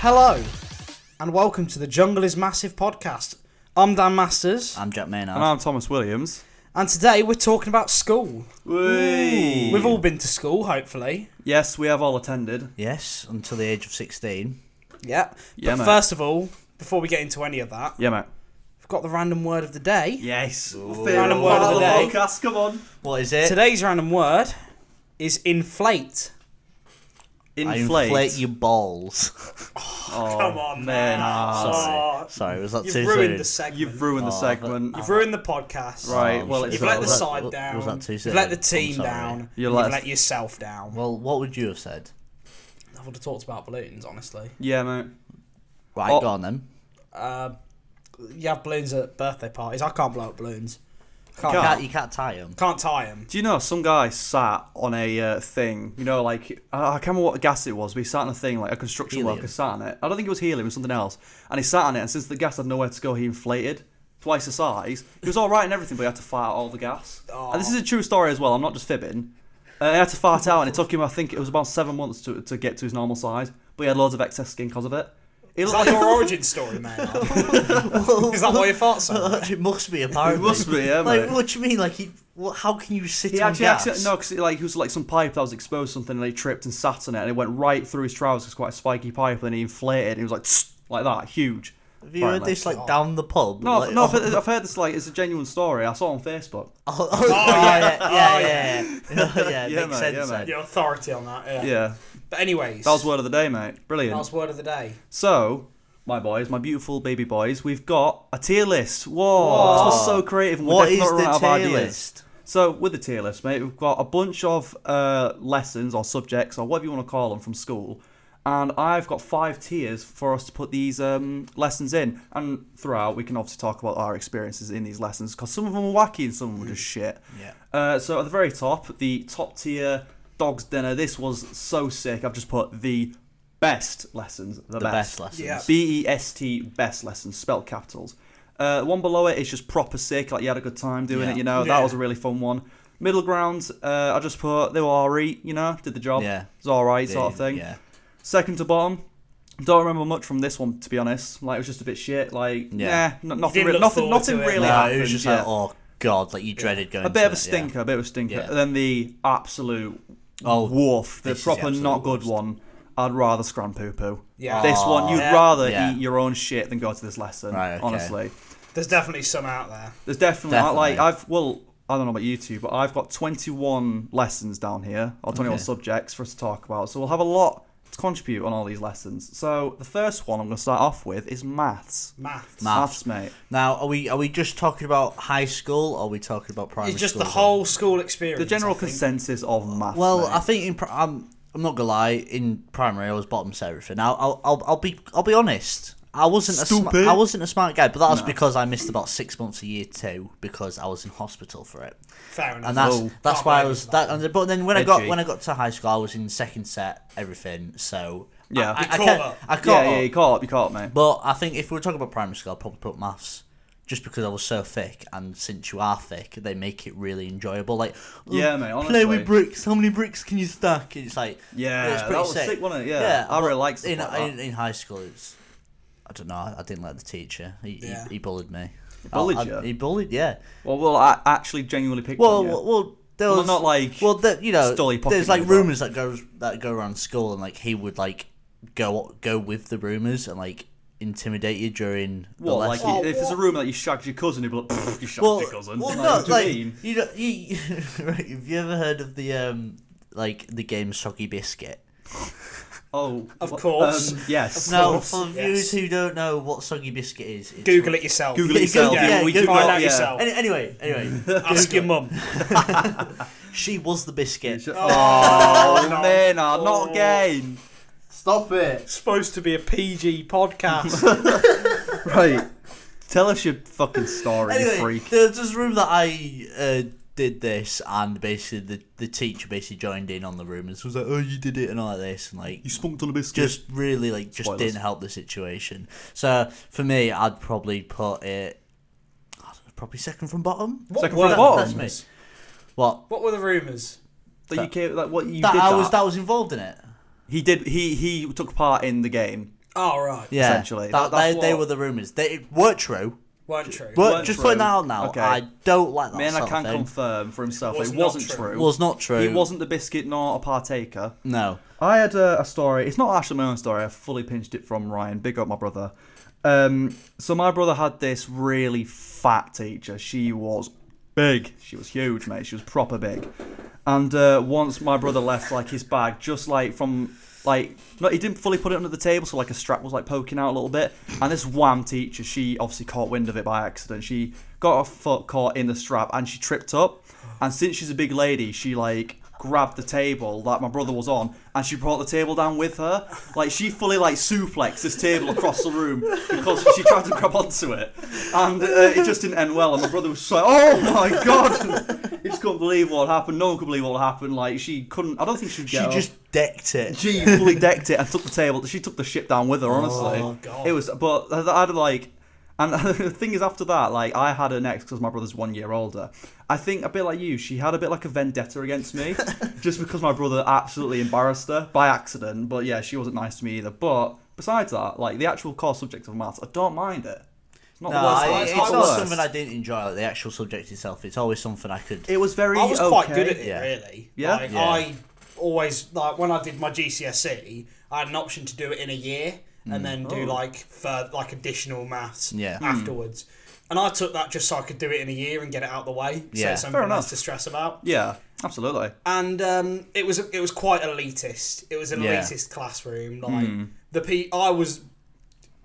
Hello, and welcome to the Jungle is Massive podcast. I'm Dan Masters. I'm Jack Maynard. And I'm Thomas Williams. And today we're talking about school. Whee! We've all been to school, hopefully. Yes, we have all attended. Yes, until the age of 16. Yeah. Yeah, but mate. first of all, before we get into any of that, Yeah, mate. we've got the random word of the day. Yes. Random word of the day. Podcast, come on. What is it? Today's random word is inflate. I Inflate. inflate your balls. Oh, Come on, man. man. Sorry, was that You've too ruined soon? the segment. You've ruined the segment. You've ruined the podcast. Right, Oh, well, shit. it's You've let the Was that- side down. Was that too soon? You've let the I'm team sorry. down. You You've let- let yourself down. Well, what would you have said? I would have talked about balloons, honestly. Yeah, mate. Right, Oh. go on then. You have balloons at birthday parties. I can't blow up balloons. You can't tie them. Can't tie them. Do you know some guy sat on a thing? You know, like I can't remember what gas it was. But he sat on a thing like a construction Helium. worker sat on it. I don't think it was helium. It was something else. And he sat on it, and since the gas had nowhere to go, he inflated twice the size. He was all right and everything, but he had to fart out all the gas. Oh. And this is a true story as well. I'm not just fibbing. He had to fart out, and it took him, I think, it was about 7 months to get to his normal size. But he had loads of excess skin because of it. He Is looked that like your origin story, man? Is that why you fart so much? It must be, apparently. It must be, yeah, Like, mate. what do you mean? Like, how can you sit He on actually, gas? no, because like, he was like some pipe that was exposed to something, and he tripped and sat on it, and it went right through his trousers. It's quite a spiky pipe, and he inflated. And he was like, tss, like that, huge. Have you heard Apparently. this, like, down the pub? No, like, no, I've heard this. Like, it's a genuine story. I saw it on Facebook. Yeah, Yeah, makes mate, sense. yeah, then. mate. Your authority on that, yeah. Yeah, But anyways, that was word of the day, mate. Brilliant. that was word of the day. So, my boys, my beautiful baby boys, we've got a tier list. Whoa, this was so creative. And What we're is definitely the running out of tier ideas. list? So, with the tier list, mate, we've got a bunch of lessons or subjects or whatever you want to call them from school. And I've got 5 tiers for us to put these lessons in. And throughout, we can obviously talk about our experiences in these lessons because some of them were wacky and some of them were just shit. Yeah. So, at the very top, the top tier dog's dinner. This was so sick. I've just put the best lessons. The best lessons. Yeah. BEST, best lessons, spelled capitals. One below it is just proper sick, like you had a good time doing Yeah. it, you know, Yeah. that was a really fun one. Middle ground, I just put, they were alright, you know, did the job. Yeah. It was alright sort of thing. Yeah. Second to bottom, don't remember much from this one, to be honest. Like, it was just a bit shit, like, Yeah. nothing, didn't look nothing forward to it. really No, happened. it was just yeah. like, oh, God, like, you dreaded going a bit to of a it, stinker, a bit of a stinker. Yeah. And then the absolute Oh, woof, the this is the proper absolute not good worst. one, I'd rather scram poo-poo. Yeah. This one, you'd Yeah. rather Yeah. eat your own shit than go to this lesson, Right, okay. honestly. There's definitely some out there. There's definitely, Definitely. I don't know about you two, but I've got 21 lessons down here, or 21 Okay. subjects for us to talk about. So we'll have a lot to contribute on all these lessons. So the first one I'm going to start off with is maths. Maths. Maths, mate. Now, are we just talking about high school, or are we talking about primary It's just school? the whole school experience. The general I think. consensus of maths. Well, mate. I think I'm not gonna lie. In primary, I was bottom to everything. Now, I'll be honest. I wasn't Stupid. I wasn't a smart guy, but that was No. because I missed about 6 months of year 2 because I was in hospital for it, Fair enough. and that's Oh. that's Can't why I blame was you for that. But then when Edgy. I got to high school, I was in second set everything. So Yeah. I You caught can't- up. I caught yeah, up. you caught up, mate. But I think if we were talking about primary school, I'd probably put maths. Just because I was so thick, and since you are thick, they make it really enjoyable. Like, Yeah, mate, play honestly. with bricks. How many bricks can you stack? And it's like, Yeah, it's that pretty was sick, wasn't it? Yeah, I but really liked stuff in, like that. in high school. It's I don't know. I didn't like the teacher. Yeah. He bullied me. bullied you? He bullied, yeah. Well, I actually genuinely picked on you. Well, there Well, was not like you know, stolly pocket there's like money, but- rumors that go around school, and like he would like go with the rumors and like intimidate you during the What, like, lesson. if there's a rumour that you shagged your cousin, you'd be like, "Pfft, you shagged your cousin. Well, Like, no, what do you like mean? you know, right, have you ever heard of the like the game Soggy Biscuit? Oh, Of what- course. yes. Now, course, for yes. viewers who don't know what Soggy Biscuit is, it's Google it yourself. Google it yourself. Yeah, we Google do it. not- Find out yeah. yourself. Anyway, Ask your mum. she was the biscuit. Oh, no. man, not again. Stop it. Supposed to be a PG podcast. Right. Tell us your fucking story, you Anyway, freak. there's this room that I did this, and basically the teacher basically joined in on the room and was like, "Oh, you did it," and all like this, and like You spunked on a biscuit. just really like just Spoilers. didn't help the situation. So for me, I'd probably put it probably second from bottom. Second were from the bottom. That's me. What? What were the rumours? That you came, like what you That did. I was involved in it. He did. He took part in the game. Oh, right. Yeah, essentially. they were the rumours. They weren't true. Weren't true. Just putting that out now. Okay. I don't like that Man, I sort can of thing. confirm for himself Was it not wasn't true. true. Was not true. He wasn't the biscuit nor a partaker. No. I had a story. It's not actually my own story. I fully pinched it from Ryan. Big up my brother. So my brother had this really fat teacher. She was big. She was huge, mate. She was proper big. And once my brother left like his bag, just like from like no, he didn't fully put it under the table, so like a strap was like poking out a little bit. And this wham teacher, she obviously caught wind of it by accident. She got her foot caught in the strap and she tripped up. And since she's a big lady, she like grabbed the table that my brother was on and she brought the table down with her. Like she fully like suplexed this table across the room because she tried to grab onto it, and it just didn't end well. And my brother was just like, "Oh my god!" He just couldn't believe what happened. No one could believe what happened. Like she couldn't. I don't think she could get up. just decked it. She fully decked it and took the table. She took the ship down with her. Honestly, Oh, God. it was. But I had like. And the thing is, after that, like, I had her next because my brother's 1 year older. I think a bit like you, she had a bit like a vendetta against me, just because my brother absolutely embarrassed her by accident. But yeah, she wasn't nice to me either. But besides that, like, the actual core subject of maths, I don't mind it. It's not the worst. It's not the not worst. something I didn't enjoy. Like the actual subject itself, it's always something I could. It was very I was okay. quite good at it, Yeah. really. Yeah? Like, Yeah. I always, like, when I did my GCSE, I had an option to do it in a year and then do, like, for, like, additional maths afterwards. And I took that just so I could do it in a year and get it out of the way. So Yeah. it's Fair something enough. less to stress about. Yeah, absolutely. And it was quite elitist. It was an Yeah. elitist classroom. Like I was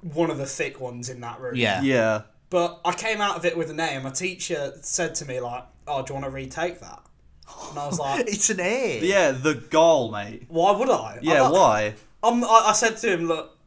one of the thick ones in that room. Yeah. Yeah. But I came out of it with an A, and my teacher said to me like, "Oh, do you want to retake that?" And I was like, It's an A. Yeah, the goal, mate. "Why would I?" Yeah, why? I said to him, "Look,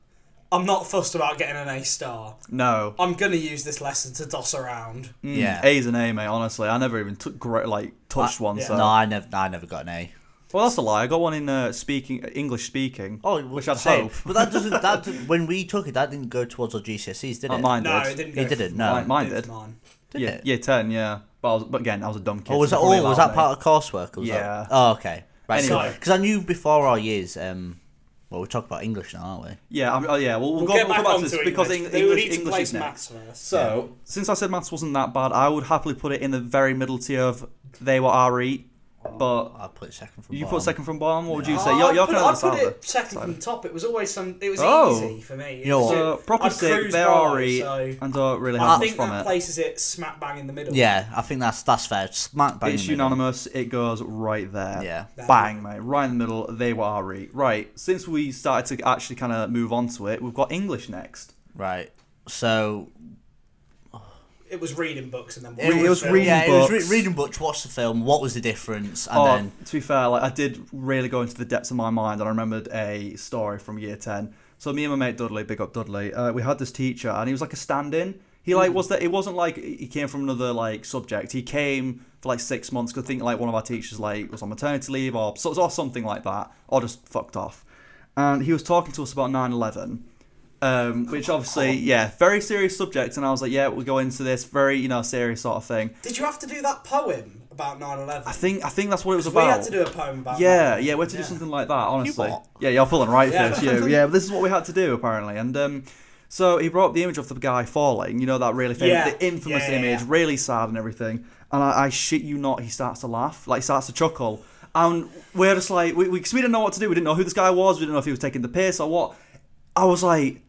I'm not fussed about getting an A star. No. I'm gonna use this lesson to doss around." Yeah. A's an A, mate, honestly. I never even touched one, yeah. so... No, I never got an A. Well, that's a lie. I got one in English speaking. Oh, which I'd same. hope. But that doesn't. When we took it, that didn't go towards our GCSEs, did it? Mine No, did. it didn't. Go It didn't. No. Mine It did. was mine. Didn't Yeah, it? year 10, yeah. But again, I was a dumb kid. Or was so that? probably Was allowed that me. part of coursework? Or was Yeah. That? Oh, okay. Right. Anyway. Because I knew before our years. Well, we're talking about English now, aren't we? Yeah, yeah. We'll Get back come back onto to this because English. We need to English place is next. maths first. So, since I said maths wasn't that bad, I would happily put it in the very middle tier of they were RE. But I put it second from. you bottom. put second from bottom. What would you say? I You're put, kind I of the put sounder. it second from the top. It was always It was Oh. easy for me. You know what? So, proper I'd sick, cruise they're by, RE, so and don't really I have much think from that it. places it smack bang in the middle. Yeah, I think that's fair. Smack bang. It's in the middle. unanimous. It goes right there. Yeah. Bang, mate. Right in the middle. They were RE. Right. Since we started to actually kind of move on to it, we've got English next. Right. So It was reading books and then It was film. reading yeah, it was books. reading books. Watch the film. What was the difference? And then To be fair, like I did really go into the depths of my mind, and I remembered a story from year 10. So me and my mate Dudley, big up Dudley, we had this teacher, and he was like a stand-in. He like was that. It wasn't like he came from another like subject. He came for like 6 months. Cause I think like one of our teachers like was on maternity leave or something like that, or just fucked off. And he was talking to us about 9/11. Which obviously, yeah, very serious subject, and I was like, yeah, we'll go into this very, serious sort of thing. Did you have to do that poem about 9/11? I think that's what it was We about. had to do a poem about. Yeah, 9/11. yeah, we had to do something like that, honestly. what? Yeah, you're pulling right Yeah. fish, you. Yeah, but this is what we had to do, apparently. And so he brought up the image of the guy falling, that really famous, Yeah. the infamous Yeah, yeah, image, yeah. really sad and everything. And I shit you not, he starts to laugh, like starts to chuckle. And we're just like, we didn't know what to do. We didn't know who this guy was. We didn't know if he was taking the piss or what. I was like,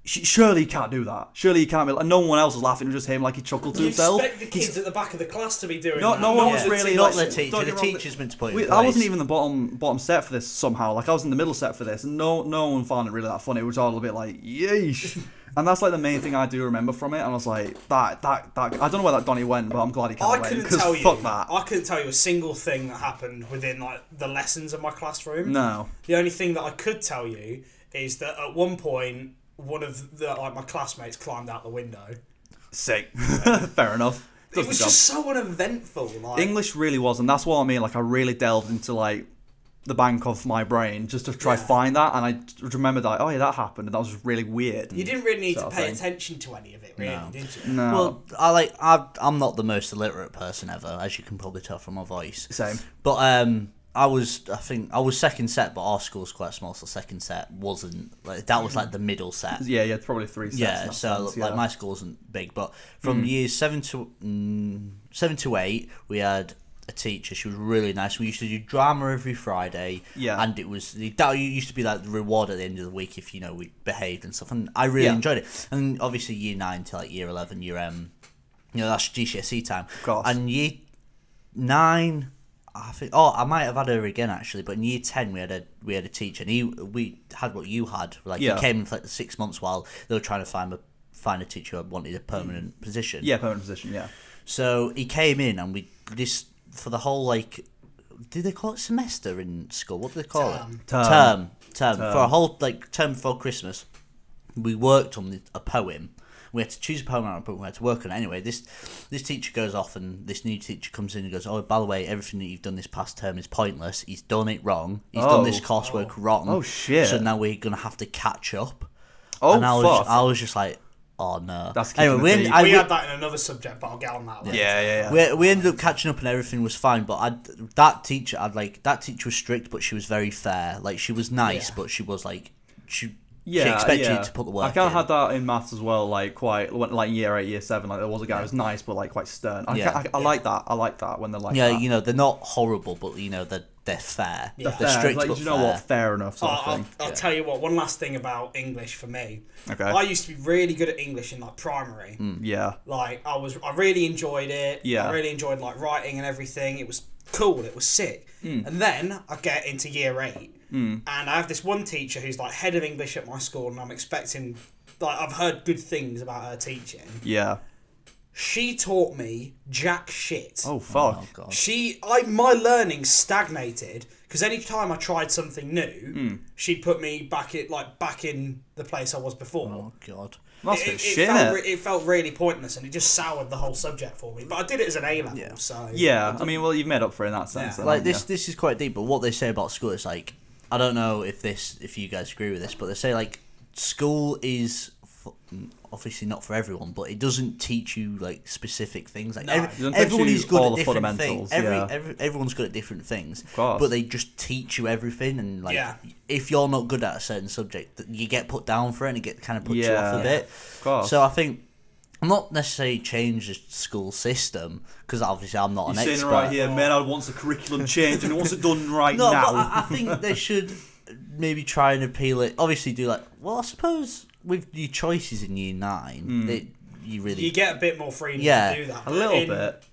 surely you can't do that. Surely you can't be. And no one else was laughing. It was just him, like he chuckled to You himself. expect the kids at the back of the class to be doing No- that. no one not was the really, teacher. not the Don't teacher. get The me wrong, teacher's meant to put it in I place. wasn't even the bottom set for this somehow. Like I was in the middle set for this, and no one found it really that funny. It was all a bit like yeesh. And that's like the main thing I do remember from it. And I was like, that I don't know where that Donnie went, but I'm glad he I kind of went couldn't because tell you. fuck that. I couldn't tell you a single thing that happened within like the lessons of my classroom. No. The only thing that I could tell you is that at one point, one of the my classmates climbed out the window. Sick. Fair enough. It Does was the job. just so uneventful. Like, English really was, and that's what I mean. Like I really delved into like the bank of my brain just to try find that, and I remembered that that happened, and that was really weird. you didn't really need to sort of pay thing. attention to any of it, really, No. did you? No. Well, I'm not the most illiterate person ever, as you can probably tell from my voice. Same. But I think I was second set, but our school's quite small, so second set wasn't like that was like the middle set. Yeah, probably 3 sets. Yeah, so sense, like my school wasn't big, but from years 7 to 8, we had a teacher. She was really nice. We used to do drama every Friday. Yeah, and that used to be like the reward at the end of the week if we behaved and stuff. And I really enjoyed it. And obviously year 9 to like year 11, that's GCSE time. Of course. And year 9. I think. Oh, I might have had her again actually, but in year 10 we had a teacher, and we had what you had. Like he came in for like 6 months while they were trying to find a teacher who wanted a permanent position. Yeah, permanent position. Yeah. So he came in, and we for the whole like, did they call it semester in school? What do they call it? Term. For a whole like term before Christmas, we worked on a poem. We had to choose a poem out of a book. We had to work on it anyway. This teacher goes off, and this new teacher comes in and goes, "Oh, by the way, everything that you've done this past term is pointless. He's done it wrong. He's done this coursework wrong. Oh shit! So now we're gonna have to catch up." Oh, and I was just like, "Oh no." That's we had that in another subject, but I'll get on that later. Yeah. We ended up catching up, and everything was fine. But that teacher was strict, but she was very fair. Like she was nice, but she was like she expected you to put the work in. I kind of had that in maths as well, like quite like year 8, year 7. Like there was a guy who was nice, but like quite stern. I like that. I like that when they're like that. Yeah, they're not horrible, but they're fair. Yeah. They're strict, like, but you know fair. what? Fair enough. Sort of thing. I'll tell you what. One last thing about English for me. Okay. I used to be really good at English in like primary. Yeah. Like I really enjoyed it. Yeah. I really enjoyed like writing and everything. It was cool. It was sick. And then I get into year 8. And I have this one teacher who's like head of English at my school, and I'm expecting, like, I've heard good things about her teaching. Yeah. She taught me jack shit. Oh fuck. Oh, God. My learning stagnated because any time I tried something new, she'd put me back in the place I was before. Oh God. That's a bit shit, innit? It felt really pointless, and it just soured the whole subject for me. But I did it as an A level, so Yeah, I mean, well, you've made up for it in that sense. Yeah. then, Like haven't this is quite deep. But what they say about school is like, I don't know if you guys agree with this, but they say like school is obviously not for everyone, but it doesn't teach you like specific things. Like everyone is good at different things. Everyone's good at different things, of course. but they just teach you everything. And like, if you're not good at a certain subject, you get put down for it, and it kind of puts you off a bit. Of course. So I think I'm not necessarily change the school system because obviously I'm not an expert. You're saying right here, man, I want the curriculum changed and he wants it done right No, now. but I think they should maybe try and appeal it. Obviously, do like, well, I suppose with your choices in year 9, you get a bit more freedom to do that. A little bit.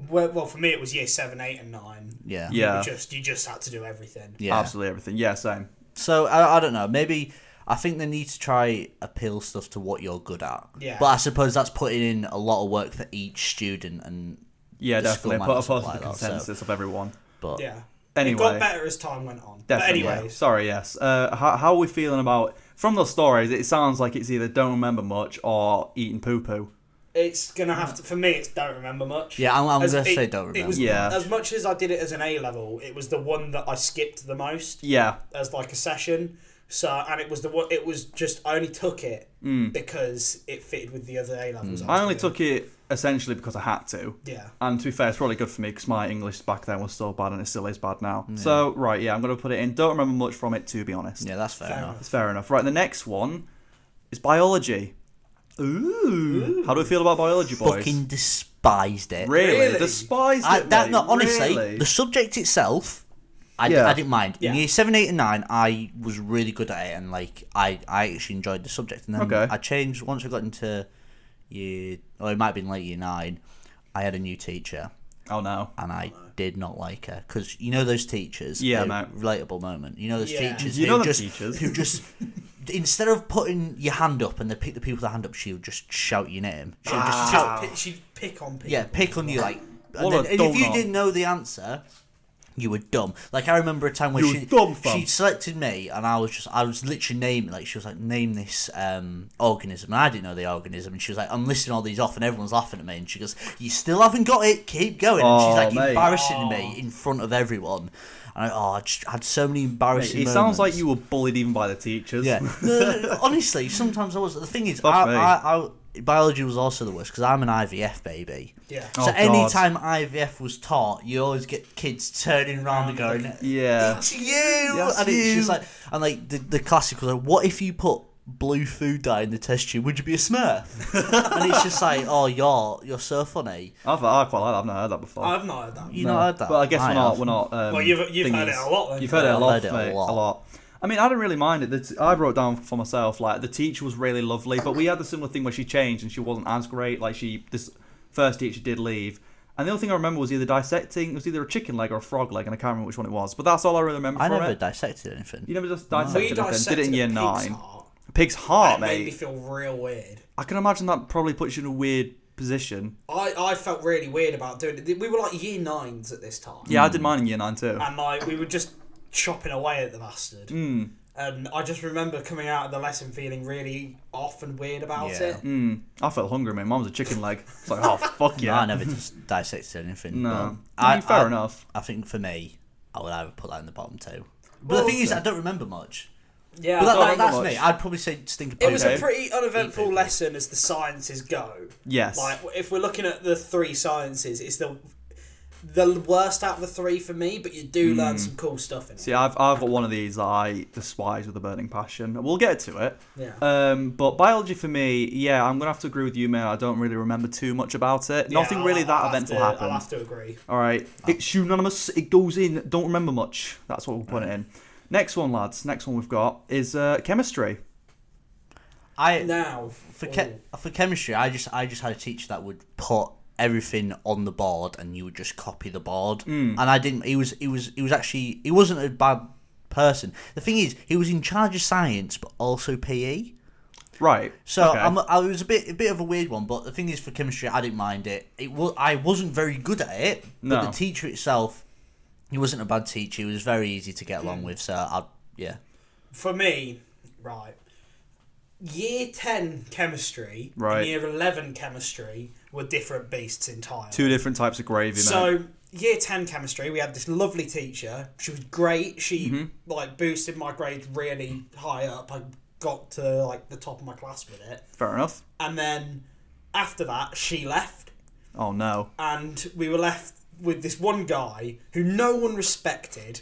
Well, for me, it was year 7, 8, and 9. Yeah. You just had to do everything. Yeah. Absolutely everything. Yeah, same. So I don't know. Maybe I think they need to try appeal stuff to what you're good at. Yeah. But I suppose that's putting in a lot of work for each student, and yeah, definitely put a like consensus of everyone. But yeah. Anyway, it got better as time went on. Definitely. But anyways. Sorry, yes. How are we feeling about... From the stories, it sounds like it's either don't remember much or eating poo-poo. It's going to have to... For me, it's don't remember much. Yeah, I'm going to say don't remember. As much as I did it as an A level, it was the one that I skipped the most. Yeah. As like a session. So, and it was the one... It was just... I only took it because it fitted with the other A levels. I only took it essentially because I had to. Yeah. And to be fair, it's probably good for me because my English back then was so bad and it still is bad now. Yeah. So, right, yeah, I'm going to put it in. Don't remember much from it, to be honest. Yeah, that's fair enough. It's fair enough. Right, the next one is biology. Ooh. How do we feel about biology, boys? Fucking despised it. Really? Despised it, honestly, really? the subject itself... I didn't mind. In year 7, 8, and 9, I was really good at it, and like I actually enjoyed the subject. And then I changed once I got into it might have been late year 9. I had a new teacher. Oh no! And I did not like her because you know those teachers. Yeah, mate. Relatable moment. You know those teachers. Who just instead of putting your hand up and they pick the people with their hand up, she'll just shout your name. She'd pick on people. Yeah, pick on you like. And if you didn't know the answer, you were dumb. Like I remember a time when she selected me, and I was literally naming, like she was like, name this organism, and I didn't know the organism, and she was like, I'm listing all these off, and everyone's laughing at me, and she goes, you still haven't got it, keep going, and she's like embarrassing me in front of everyone. And I just had so many embarrassing moments. It sounds like you were bullied even by the teachers. Yeah. No, honestly, sometimes I was. The thing is, I biology was also the worst because I'm an IVF baby. Yeah. So anytime IVF was taught, you always get kids turning around and going, yeah, it's you! Yes, and it's just like, and like the classic was like, what if you put blue food dye in the test tube? Would you be a Smurf? And it's just like, oh, you're so funny. I quite like that. I've not heard that before. I've not heard that. You not heard that? But I guess we're not. Well, you've heard it a lot. Then. You've heard it a lot, mate, a lot. I mean, I didn't really mind it. I wrote down for myself, like, the teacher was really lovely, but we had the similar thing where she changed and she wasn't as great. Like, this first teacher did leave. And the only thing I remember was either dissecting, it was either a chicken leg or a frog leg, and I can't remember which one it was. But that's all I really remember from it. I never dissected anything. You never just dissected anything? Did it in year 9. Heart. Pig's heart, And it mate. made me feel real weird. I can imagine that probably puts you in a weird position. I felt really weird about doing it. We were like year 9s at this time. Yeah, I did mine in year 9 too. And like we were just chopping away at the bastard. And I just remember coming out of the lesson feeling really off and weird about it. I felt hungry, mate. Mine was a chicken leg. It's like, oh, fuck yeah. No, I never just dissected anything. No. Fair enough. I think for me, I would either put that in the bottom 2. But the thing is, I don't remember much. Yeah, but that's me. I'd probably say stink. It was a pretty uneventful lesson as the sciences go. Yes. Like, if we're looking at the 3 sciences, it's the worst out of the 3 for me, but you do learn some cool stuff in it. See, I've got one of these that I despise with a burning passion. We'll get to it. Yeah. But biology for me, yeah, I'm gonna have to agree with you, man. I don't really remember too much about it. Nothing really that eventful happened. I'll have to agree. All right, it's unanimous. It goes in. Don't remember much. That's what we'll put it in. Next one, lads. Next one we've got is chemistry. For chemistry, I just had a teacher that would put everything on the board and you would just copy the board. And I didn't. He wasn't a bad person. The thing is, he was in charge of science but also PE. Right. So okay. I was a bit of a weird one, but the thing is, for chemistry, I didn't mind it. I wasn't very good at it, but the teacher itself, he wasn't a bad teacher. He was very easy to get along with. So yeah. For me, right. Year 10 chemistry and year 11 chemistry were different beasts entirely. 2 different types of gravy, mate. So, year 10 chemistry, we had this lovely teacher. She was great. She boosted my grades really high up. I got to like the top of my class with it. Fair enough. And then after that, she left. Oh no. And we were left with this one guy who no one respected.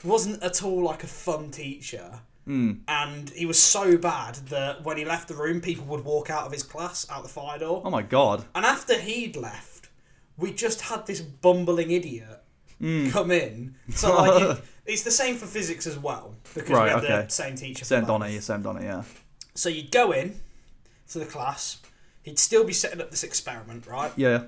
Wasn't at all like a fun teacher. And he was so bad that when he left the room, people would walk out of his class, out the fire door. Oh my god. And after he'd left, we just had this bumbling idiot come in. So like, it's the same for physics as well, because we had the same teacher. Same Donny, yeah. So you'd go in to the class, he'd still be setting up this experiment, right? Yeah.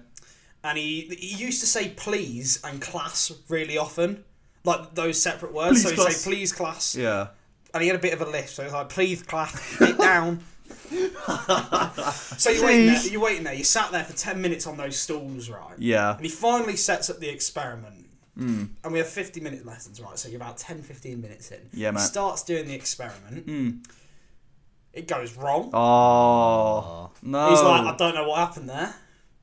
And he used to say please and class really often, like those separate words. Please, so he'd say please class. Yeah. And he had a bit of a lisp, so he was like, please, class, get down. So you're waiting there. You sat there for 10 minutes on those stools, right? Yeah. And he finally sets up the experiment. And we have 50-minute lessons, right? So you're about 10-15 minutes in. Yeah, man. He starts doing the experiment. It goes wrong. Oh, no. He's like, I don't know what happened there.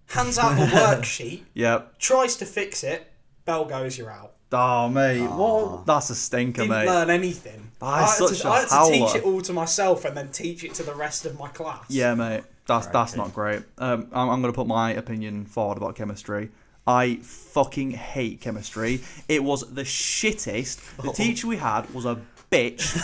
Hands out a worksheet. Yep. Tries to fix it. Bell goes, you're out. Oh, mate. What? That's a stinker, mate. Didn't learn anything. I had to teach it all to myself and then teach it to the rest of my class. Yeah, mate. That's not great. I'm going to put my opinion forward about chemistry. I fucking hate chemistry. It was the shittest. The teacher we had was a bitch.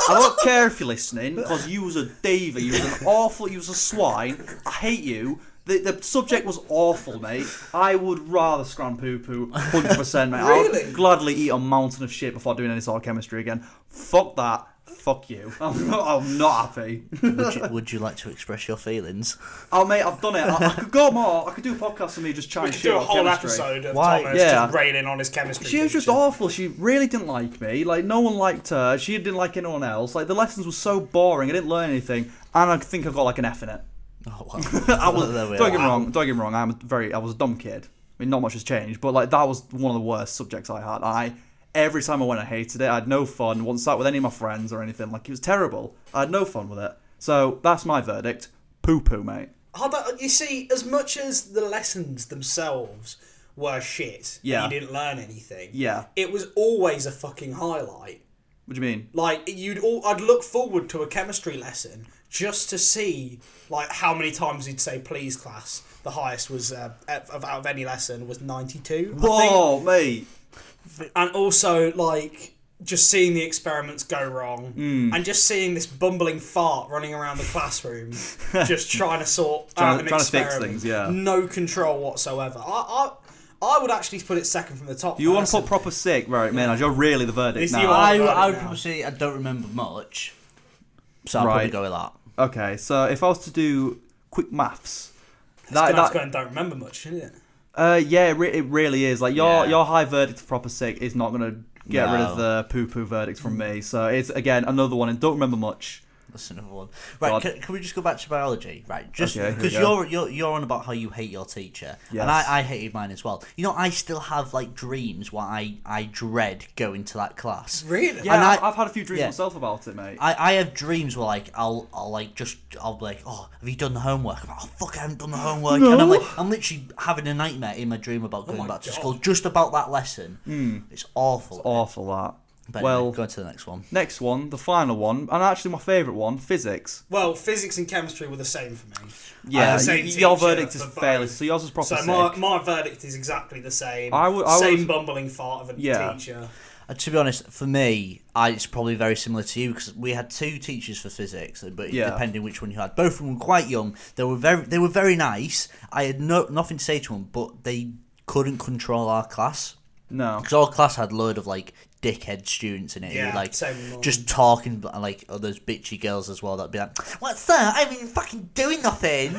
I don't care if you're listening, because you was a diva. You was a swine. I hate you. The subject was awful, mate. I would rather scram poo-poo 100%, mate. Really? I would gladly eat a mountain of shit before doing any sort of chemistry again. Fuck that. Fuck you. I'm not happy. Would you like to express your feelings? Oh, mate, I've done it. I could go more. I could do a podcast of me just chatting shit about chemistry. We could do a whole episode of Thomas just railing on his chemistry She was just awful. She really didn't like me. Like, no one liked her. She didn't like anyone else. Like, the lessons were so boring. I didn't learn anything. And I think I got like an F in it. Oh, wow. Don't get me wrong. I was a dumb kid. I mean, not much has changed, but like that was one of the worst subjects I had. Every time I went, I hated it. I had no fun. Wasn't sat with any of my friends or anything. Like, it was terrible. I had no fun with it. So that's my verdict. Poo-poo, mate. You see, as much as the lessons themselves were shit, and you didn't learn anything. Yeah. It was always a fucking highlight. What do you mean? Like I'd look forward to a chemistry lesson just to see like how many times he'd say please class. The highest was out of any lesson was 92. Whoa, mate! And also like just seeing the experiments go wrong and just seeing this bumbling fart running around the classroom, just trying to sort out an experiment. Trying to fix things, yeah. No control whatsoever. I would actually put it second from the top. You want to put proper sick, right, man? You're really the verdict now. I would probably say I don't remember much, so I'll probably go with that. Okay, so if I was to do quick maths, don't remember much, isn't it? Yeah, it really is. Like your high verdict for proper sick is not gonna get rid of the poo verdict from me. So it's again another one, and don't remember much. That's another one. Right, can we just go back to biology? Right, just because you're on about how you hate your teacher, and I hated mine as well. You know, I still have like dreams where I dread going to that class. Really? Yeah, and I've had a few dreams myself about it, mate. I have dreams where like I'll be like, oh, have you done the homework? I'm like, oh fuck, I haven't done the homework, and I'm literally having a nightmare in my dream about going back to school just about that lesson. It's awful. It's awful that. But anyway, go to the next one. Next one, the final one, and actually my favourite one, physics. Well, physics and chemistry were the same for me. Yeah, your verdict is fairly. So yours is proper sick. So my verdict is exactly the same. Same bumbling fart of a teacher. To be honest, for me, it's probably very similar to you because we had two teachers for physics, but depending which one you had, both of them were quite young. They were very nice. I had nothing to say to them, but they couldn't control our class. No, because our class had a load of like dickhead students in it who were like just talking like those bitchy girls as well that'd be like, what's that? I mean, fucking doing nothing.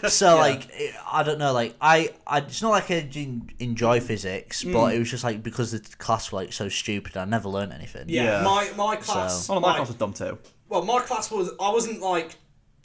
So like I don't know, like I it's not like I didn't enjoy physics, but it was just like because the class were like so stupid, I never learned anything. My class my class was dumb too. Well, my class I wasn't like,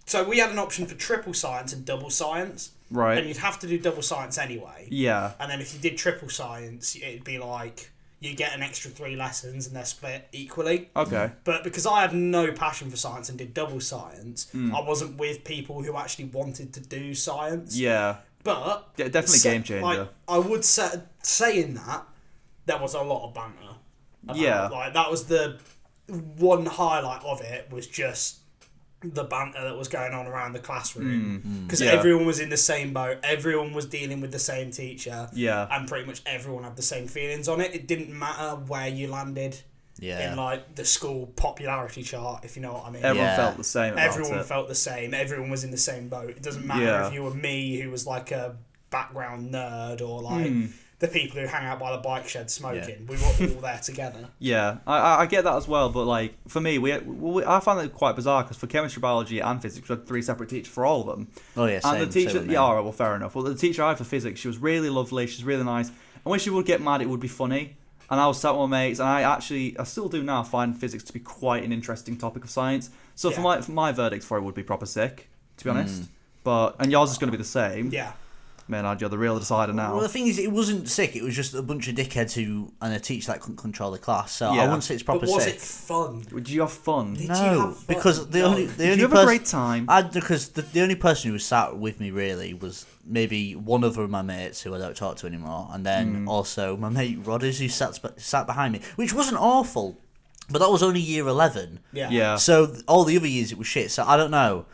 so we had an option for triple science and double science. Right. And you'd have to do double science anyway. Yeah. And then if you did triple science, it'd be like you get an extra 3 lessons and they're split equally. Okay. But because I had no passion for science and did double science, I wasn't with people who actually wanted to do science. Yeah. But definitely game changer. Like, I would say in that there was a lot of banter. Like that was the one highlight of it, was just the banter that was going on around the classroom, because everyone was in the same boat, everyone was dealing with the same teacher, and pretty much everyone had the same feelings on it. It didn't matter where you landed in like the school popularity chart, if you know what I mean. Everyone felt the same. Everyone felt the same. Everyone was in the same boat. It doesn't matter if you were me, who was like a background nerd, or like the people who hang out by the bike shed smoking. We were all there together. Yeah, I get that as well, but like for me, I found it quite bizarre because for chemistry, biology, and physics, we had 3 separate teachers for all of them. Oh yeah, and the teacher, alright, well, fair enough. Well, the teacher I had for physics, she was really lovely. She's really nice, and when she would get mad, it would be funny. And I was sat with my mates, and I still do now find physics to be quite an interesting topic of science. So for my verdict for it would be proper sick, to be honest. And yours is going to be the same. Yeah. Man, you're the real decider now. Well, the thing is, it wasn't sick. It was just a bunch of dickheads and a teacher that couldn't control the class. So I wouldn't say it's proper sick. But was it fun? Did you have fun? Because the only Did you have a great time? Because the only person who was sat with me really was maybe one other of my mates who I don't talk to anymore, and then also my mate Rodders, who sat behind me, which wasn't awful, but that was only year 11. Yeah. So all the other years it was shit. So I don't know.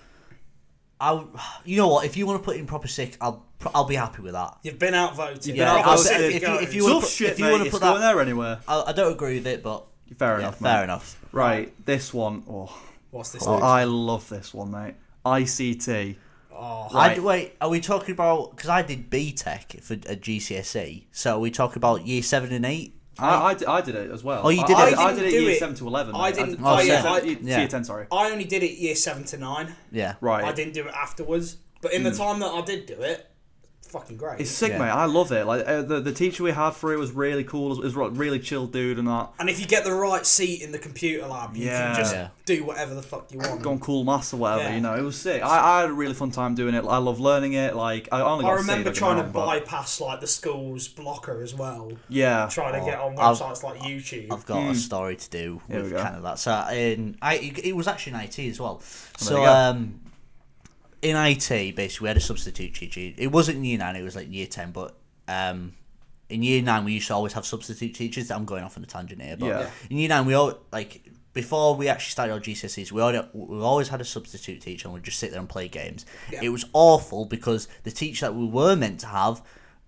You know what? If you want to put in proper sick, I'll be happy with that. You've been outvoted. If you want to put that there anywhere, I don't agree with it, but fair enough. Fair enough. Right, this one. What's this? I love this one, mate. ICT. Oh, right. Wait, are we talking about? Because I did BTEC for a GCSE, so are we talking about year 7 and 8? I did it as well. Oh, you did it? I did it year 7 to 11. I didn't. Year 10, sorry. I only did it year 7 to 9. Yeah. Right. I didn't do it afterwards. But in the time that I did do it, fucking great. It's sick, mate. I love it. Like the teacher we had for it was really cool. It was a really chill dude and that. And if you get the right seat in the computer lab, you can just do whatever the fuck you want. Go on cool maths or whatever, you know. It was sick. I had a really fun time doing it. I love learning it. Like I remember trying to bypass like the school's blocker as well. Yeah. Trying to get on websites like YouTube. I've got a story to do with kind of that. So it was actually in IT as well. So in IT, basically, we had a substitute teacher. It wasn't in year 9, it was like year 10, but in year 9, we used to always have substitute teachers. I'm going off on a tangent here, but in year 9, we all, like, before we actually started our GCSEs, we always had a substitute teacher and we'd just sit there and play games. Yeah. It was awful because the teacher that we were meant to have,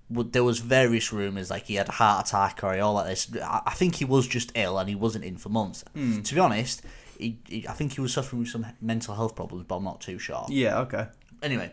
there was various rumours like he had a heart attack or all like this. I think he was just ill and he wasn't in for months. To be honest, I think he was suffering with some mental health problems, but I'm not too sure. Yeah, okay. Anyway,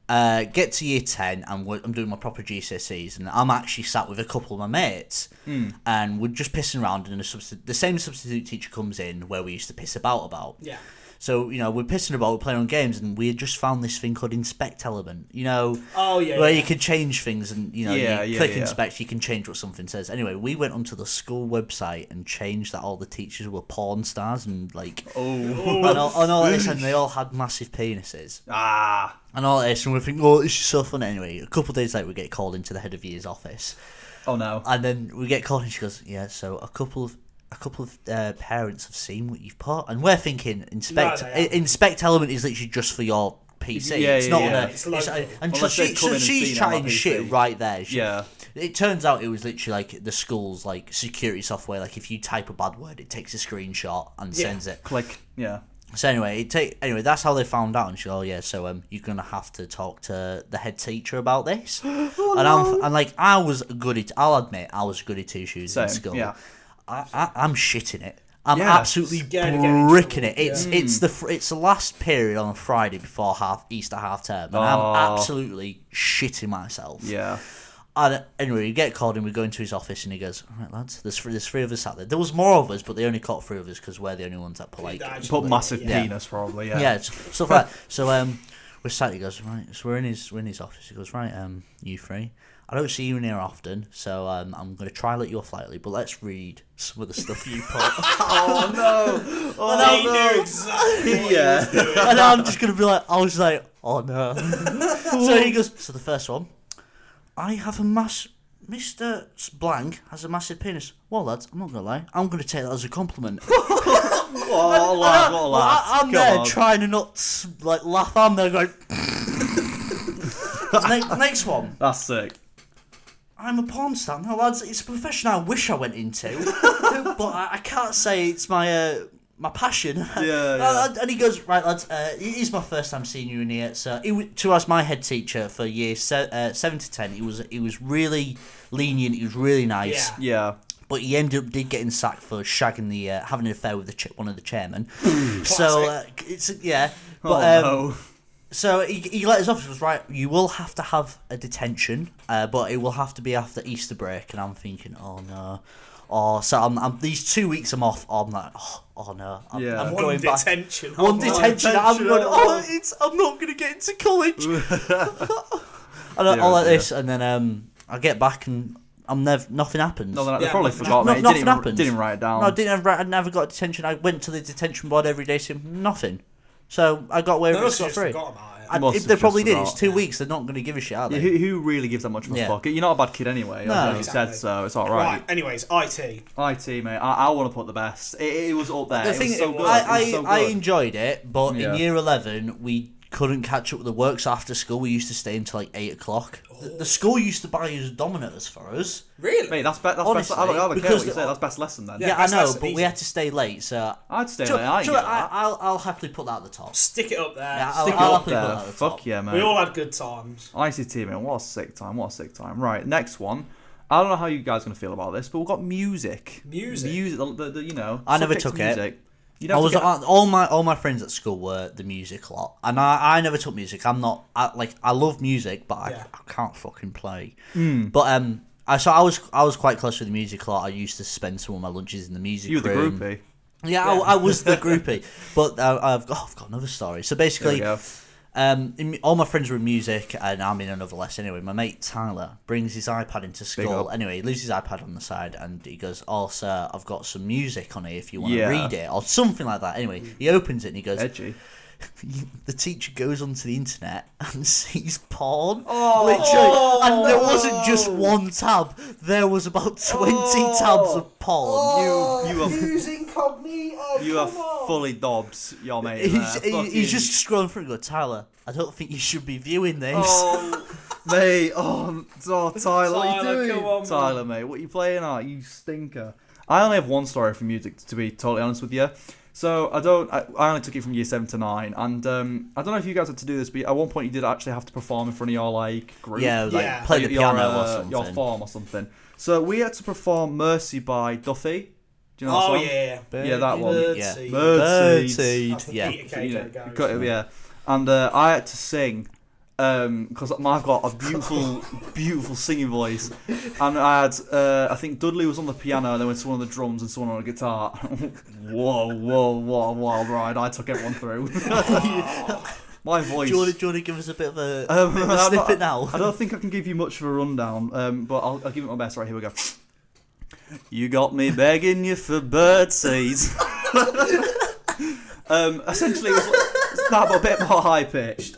get to year 10 and I'm doing my proper GCSEs and I'm actually sat with a couple of my mates and we're just pissing around and the same substitute teacher comes in where we used to piss about. Yeah. So, we're pissing about, we're playing on games, and we had just found this thing called Inspect Element, Oh, yeah. where you can change things, and, you click yeah. Inspect, you can change what something says. Anyway, we went onto the school website and changed that all the teachers were porn stars, and, and all this, and they all had massive penises. And all this, and we're thinking, this is so fun. Anyway, a couple of days later, we get called into the head of year's office. Oh, no. And then we get called, and she goes, yeah, so a couple of parents have seen what you've put, and we're thinking Inspect Element is literally just for your PC. It's not and so she's chatting shit right there. It turns out it was literally like the school's like security software. Like if you type a bad word, it takes a screenshot and sends it. Click. Yeah. So anyway, that's how they found out. And she goes, so you're gonna have to talk to the head teacher about this. I was good at. I'll admit, I was good at two shoes in school. Yeah. I'm shitting it. I'm absolutely bricking it. It's the last period on a Friday before Easter half term, and I'm absolutely shitting myself. Yeah. And anyway, we get called and we go into his office and he goes, "All right, lads, there's three of us sat there. There was more of us, but they only caught 3 of us because we're the only ones that put massive penis probably. Yeah. Yeah, stuff like that. So we're sat. He goes, right. So we're in his office. He goes, right. You 3. I don't see you in here often, so I'm going to try let you off lightly, but let's read some of the stuff you put." Oh, no. Oh, no. Exactly yeah. And I'm just going to be like, I was like, oh, no. So he goes, so the first one, I have a Mr. Blank has a massive penis. Well, lads, I'm not going to lie. I'm going to take that as a compliment. I'm there trying to not laugh. I'm there going... Next one. That's sick. I'm a porn star. No, lads, it's a profession I wish I went into, but I can't say it's my passion. Yeah. And he goes, right, lads, it is my first time seeing you in here. So, to us, my head teacher for years 7 to 10, he was really lenient. He was really nice. Yeah. But he did getting sacked for shagging having an affair with one of the chairmen. So it's But so he let us off. He was right. You will have to have a detention, but it will have to be after Easter break. And I'm thinking, oh no. So I'm these 2 weeks I'm off. I'm like, oh no. I'm going back. One detention. I'm going. I'm not going to get into college. And all like this, and then I get back and nothing happens. No, they probably forgot. Nothing happened. Didn't write it down. No, I never got a detention. I went to the detention board every day, saying nothing. So I got away with it scot-free. They probably did. It's 2 weeks. They're not going to give a shit, are they? Who really gives that much of a fuck? You're not a bad kid anyway. No, you said so. It's all right. Anyways, IT. IT, mate. I want to put the best. It was up there. The thing, was so good. I enjoyed it, but in year 11 we couldn't catch up with the work. So after school, we used to stay until like 8 o'clock. The school used to buy us Dominos for us. Really? Mate, that's best. Honestly, I don't care what you say. That's best lesson then. Yeah, I know, but we had to stay late. So I'd stay late. I'll happily put that at the top. Stick it up there. Yeah, Stick it up there. Fuck yeah, man. We all had good times. ICT, man. What a sick time. Right, next one. I don't know how you guys are going to feel about this, but we've got music. Music, I never took it. All my friends at school were the music lot, and I never took music. I love music, but I can't fucking play. But I was quite close with the music lot. I used to spend some of my lunches in the music room. You were the groupie. Yeah, I was the groupie. But I've got another story. So basically, all my friends were in music, and I'm in another lesson anyway. My mate Tyler brings his iPad into school. Anyway, he leaves his iPad on the side, and he goes, "Oh, sir, I've got some music on here if you want to read it," or something like that. Anyway, he opens it and he goes, "Edgy." The teacher goes onto the internet and sees porn. Literally, and there wasn't just one tab. There was about 20 tabs of porn. You are incognito. You are fully Dobbs, your mate. He's just scrolling through and go, "Tyler, I don't think you should be viewing this." Mate, Tyler, what are you doing? Come on, Tyler, mate, what are you playing at? You stinker. I only have one story from music, to be totally honest with you. So I only took it from year 7 to 9, and I don't know if you guys had to do this, but at one point you did actually have to perform in front of your like group. Play the piano or something. Your form or something. So we had to perform "Mercy" by Duffy. Do you know that song? Yeah, that one. Birdseed. Yeah. And I had to sing because I've got a beautiful singing voice, and I had I think Dudley was on the piano, and then went someone on the drums and someone on the guitar. Whoa, what a wild ride! I took everyone through. My voice. Do you want to give us a bit of a snippet now? I don't think I can give you much of a rundown, but I'll give it my best. Right, here we go. You got me begging you for birdseeds. Essentially, it was that, but a bit more high pitched.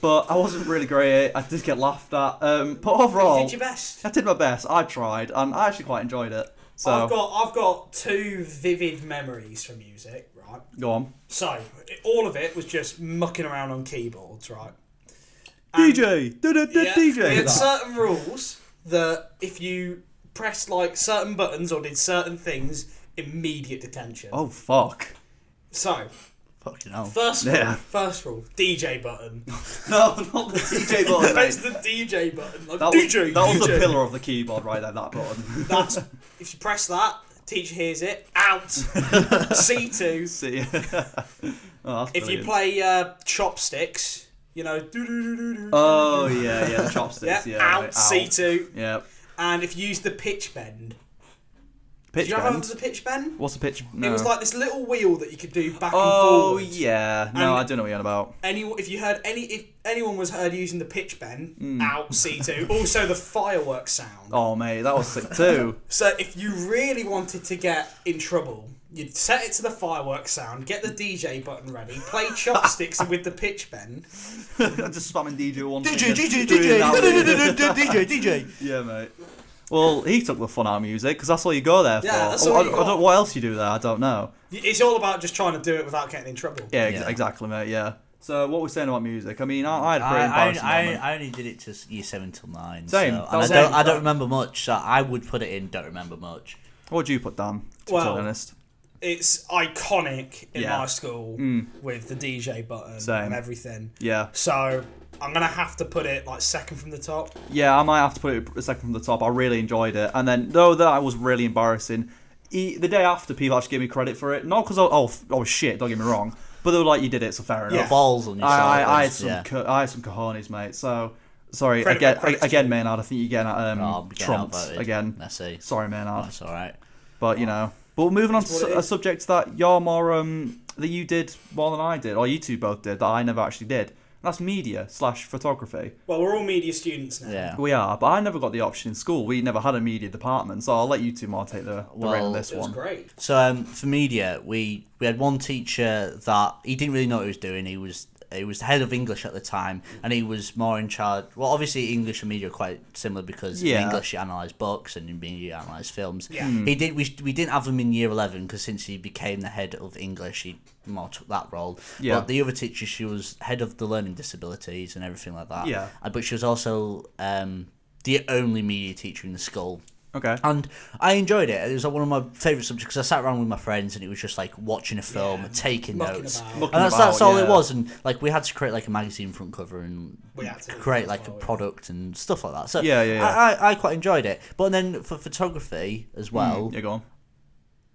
But I wasn't really great. I did get laughed at. But overall, you did your best. I did my best. I tried, and I actually quite enjoyed it. So I've got 2 vivid memories from music. Right. Go on. So all of it was just mucking around on keyboards. Right. DJ. We had certain rules that if you pressed like certain buttons or did certain things, immediate detention. Oh fuck. So. Fucking hell. First rule, DJ button. No, not the DJ button. Press the DJ button. Like, That DJ. was the pillar of the keyboard right there, that button. That's if you press that, teacher hears it. Out. C2. See. If you play chopsticks, you know. Oh yeah, the chopsticks. Yeah. Out. Right, C2. Yeah. And if you use the pitch bend. Pitch Did you bend? ever have the pitch bend? What's a pitch? No. It was like this little wheel that you could do back and Oh forward. yeah. No, I don't know what you're on about. If anyone was heard using the pitch bend, out C2. Also the fireworks sound. Oh mate, that was sick too. So if you really wanted to get in trouble, you'd set it to the fireworks sound, get the DJ button ready, play chopsticks with the pitch bend. Just spamming DJ one. DJ. Yeah, mate. Well, he took the fun out of music because that's all you go there for. Yeah, that's all you got. I don't. What else you do there? I don't know. It's all about just trying to do it without getting in trouble. Yeah, exactly, mate. Yeah. So what we're saying about music? I mean, I had a pretty embarrassing moment. I only did it to year 7 till 9. Same. So, and I don't remember much. So I would put it in. Don't remember much. What would you put down? To be honest. It's iconic in my school with the DJ button and everything. Yeah. So I'm going to have to put it like second from the top. Yeah, I might have to put it second from the top. I really enjoyed it. And then, though that was really embarrassing, the day after, people actually gave me credit for it. Not because I was shit, don't get me wrong. But they were like, you did it, so fair enough. Yeah. Balls on yourself. I had some cojones, mate. So, sorry. Again, Maynard, I think you're getting trumped again. Let's see. Sorry, Maynard. That's all right. But, you know. But moving on to a subject that you're more, that you did more than I did, or you two both did, that I never actually did. That's media/photography. Well, we're all media students now. Yeah. We are, but I never got the option in school. We never had a media department, so I'll let you two more take the rein on this one. It was great. So for media, we had one teacher that he didn't really know what he was doing. He was the head of English at the time, and he was more in charge. Well, obviously English and media are quite similar because in English you analyse books and in media you analyse films. Yeah. We didn't have him in year 11 because since he became the head of English, he more took that role. Yeah. But the other teacher, she was head of the learning disabilities and everything like that. Yeah. But she was also the only media teacher in the school. Okay. And I enjoyed it. It was like one of my favourite subjects because I sat around with my friends and it was just like watching a film, taking notes. And that's all it was. And like we had to create like a magazine front cover and create like a product and stuff like that. So I quite enjoyed it. But then for photography as well. Yeah, go on.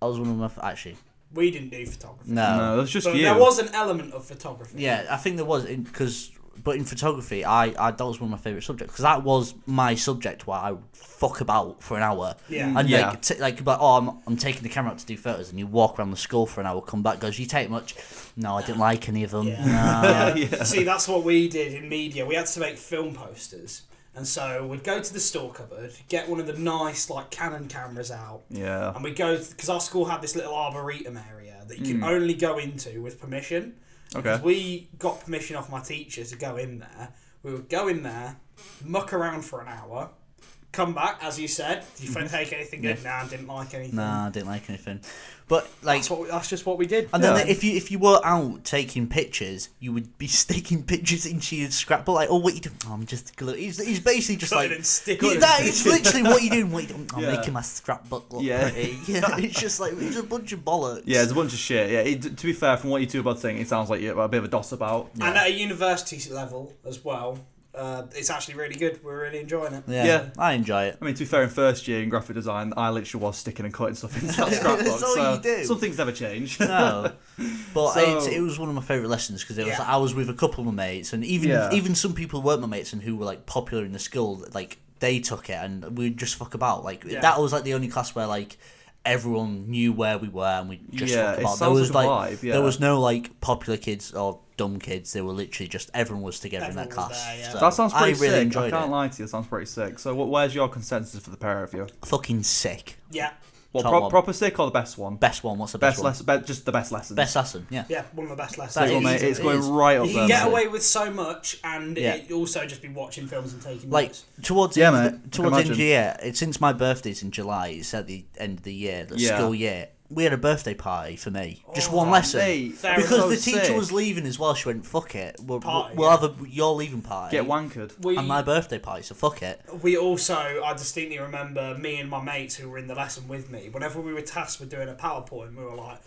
I was one of my actually. We didn't do photography. No, that's just you. There was an element of photography. Yeah, I think there was but in photography, I that was one of my favourite subjects because that was my subject where I would fuck about for an hour. Yeah. And I'm taking the camera out to do photos, and you walk around the school for an hour, come back, goes, you take much? No, I didn't like any of them. Yeah. No. See, that's what we did in media. We had to make film posters. And so we'd go to the store cupboard, get one of the nice like Canon cameras out. Yeah. And we'd go, because our school had this little arboretum area that you could only go into with permission. Okay. Because we got permission off my teacher to go in there. We would go in there, muck around for an hour, come back, as you said. Did you take anything good? Nah, I didn't like anything. Nah, I didn't like anything. But like that's just what we did. And then if you were out taking pictures, you would be sticking pictures into your scrapbook. Like, oh, what you doing? Oh, I'm just he's basically just like that is literally what you doing. I'm making my scrapbook look pretty. It's just like it's a bunch of bollocks. Yeah, it's a bunch of shit. Yeah, to be fair, from what you two are about saying, it sounds like you're a bit of a doss about. And at a university level as well. It's actually really good. We're really enjoying it. Yeah, I enjoy it. I mean, to be fair, in first year in graphic design, I literally was sticking and cutting stuff into that scrapbook. That's all you do. Some things never change. No, but it was one of my favourite lessons because I was with a couple of my mates, and even some people who weren't my mates and who were like popular in the school, like they took it and we'd just fuck about. Like that was like the only class where like everyone knew where we were and we just fuck about. There was like there was no like popular kids or dumb kids. They were literally just everyone was together in that class. There, so that sounds pretty sick. Really enjoyed I can't it. lie to you, it sounds pretty sick. So where's your consensus for the pair of you? Fucking sick. Yeah. Well, proper sick or the best one? Best one. What's the best one? Just the best lesson. Best lesson. Yeah. Yeah, one of the best lessons. Mate, it's going right up there. You can get away with so much, and it also just be watching films and taking notes. Towards the end of the year, since my birthday's in July, it's at the end of the year, the school year. We had a birthday party for me. Just one lesson. Because the teacher was leaving as well. She went, fuck it. We'll have your leaving party. Get wankered. And my birthday party, so fuck it. We also, I distinctly remember me and my mates who were in the lesson with me, whenever we were tasked with doing a PowerPoint, we were like,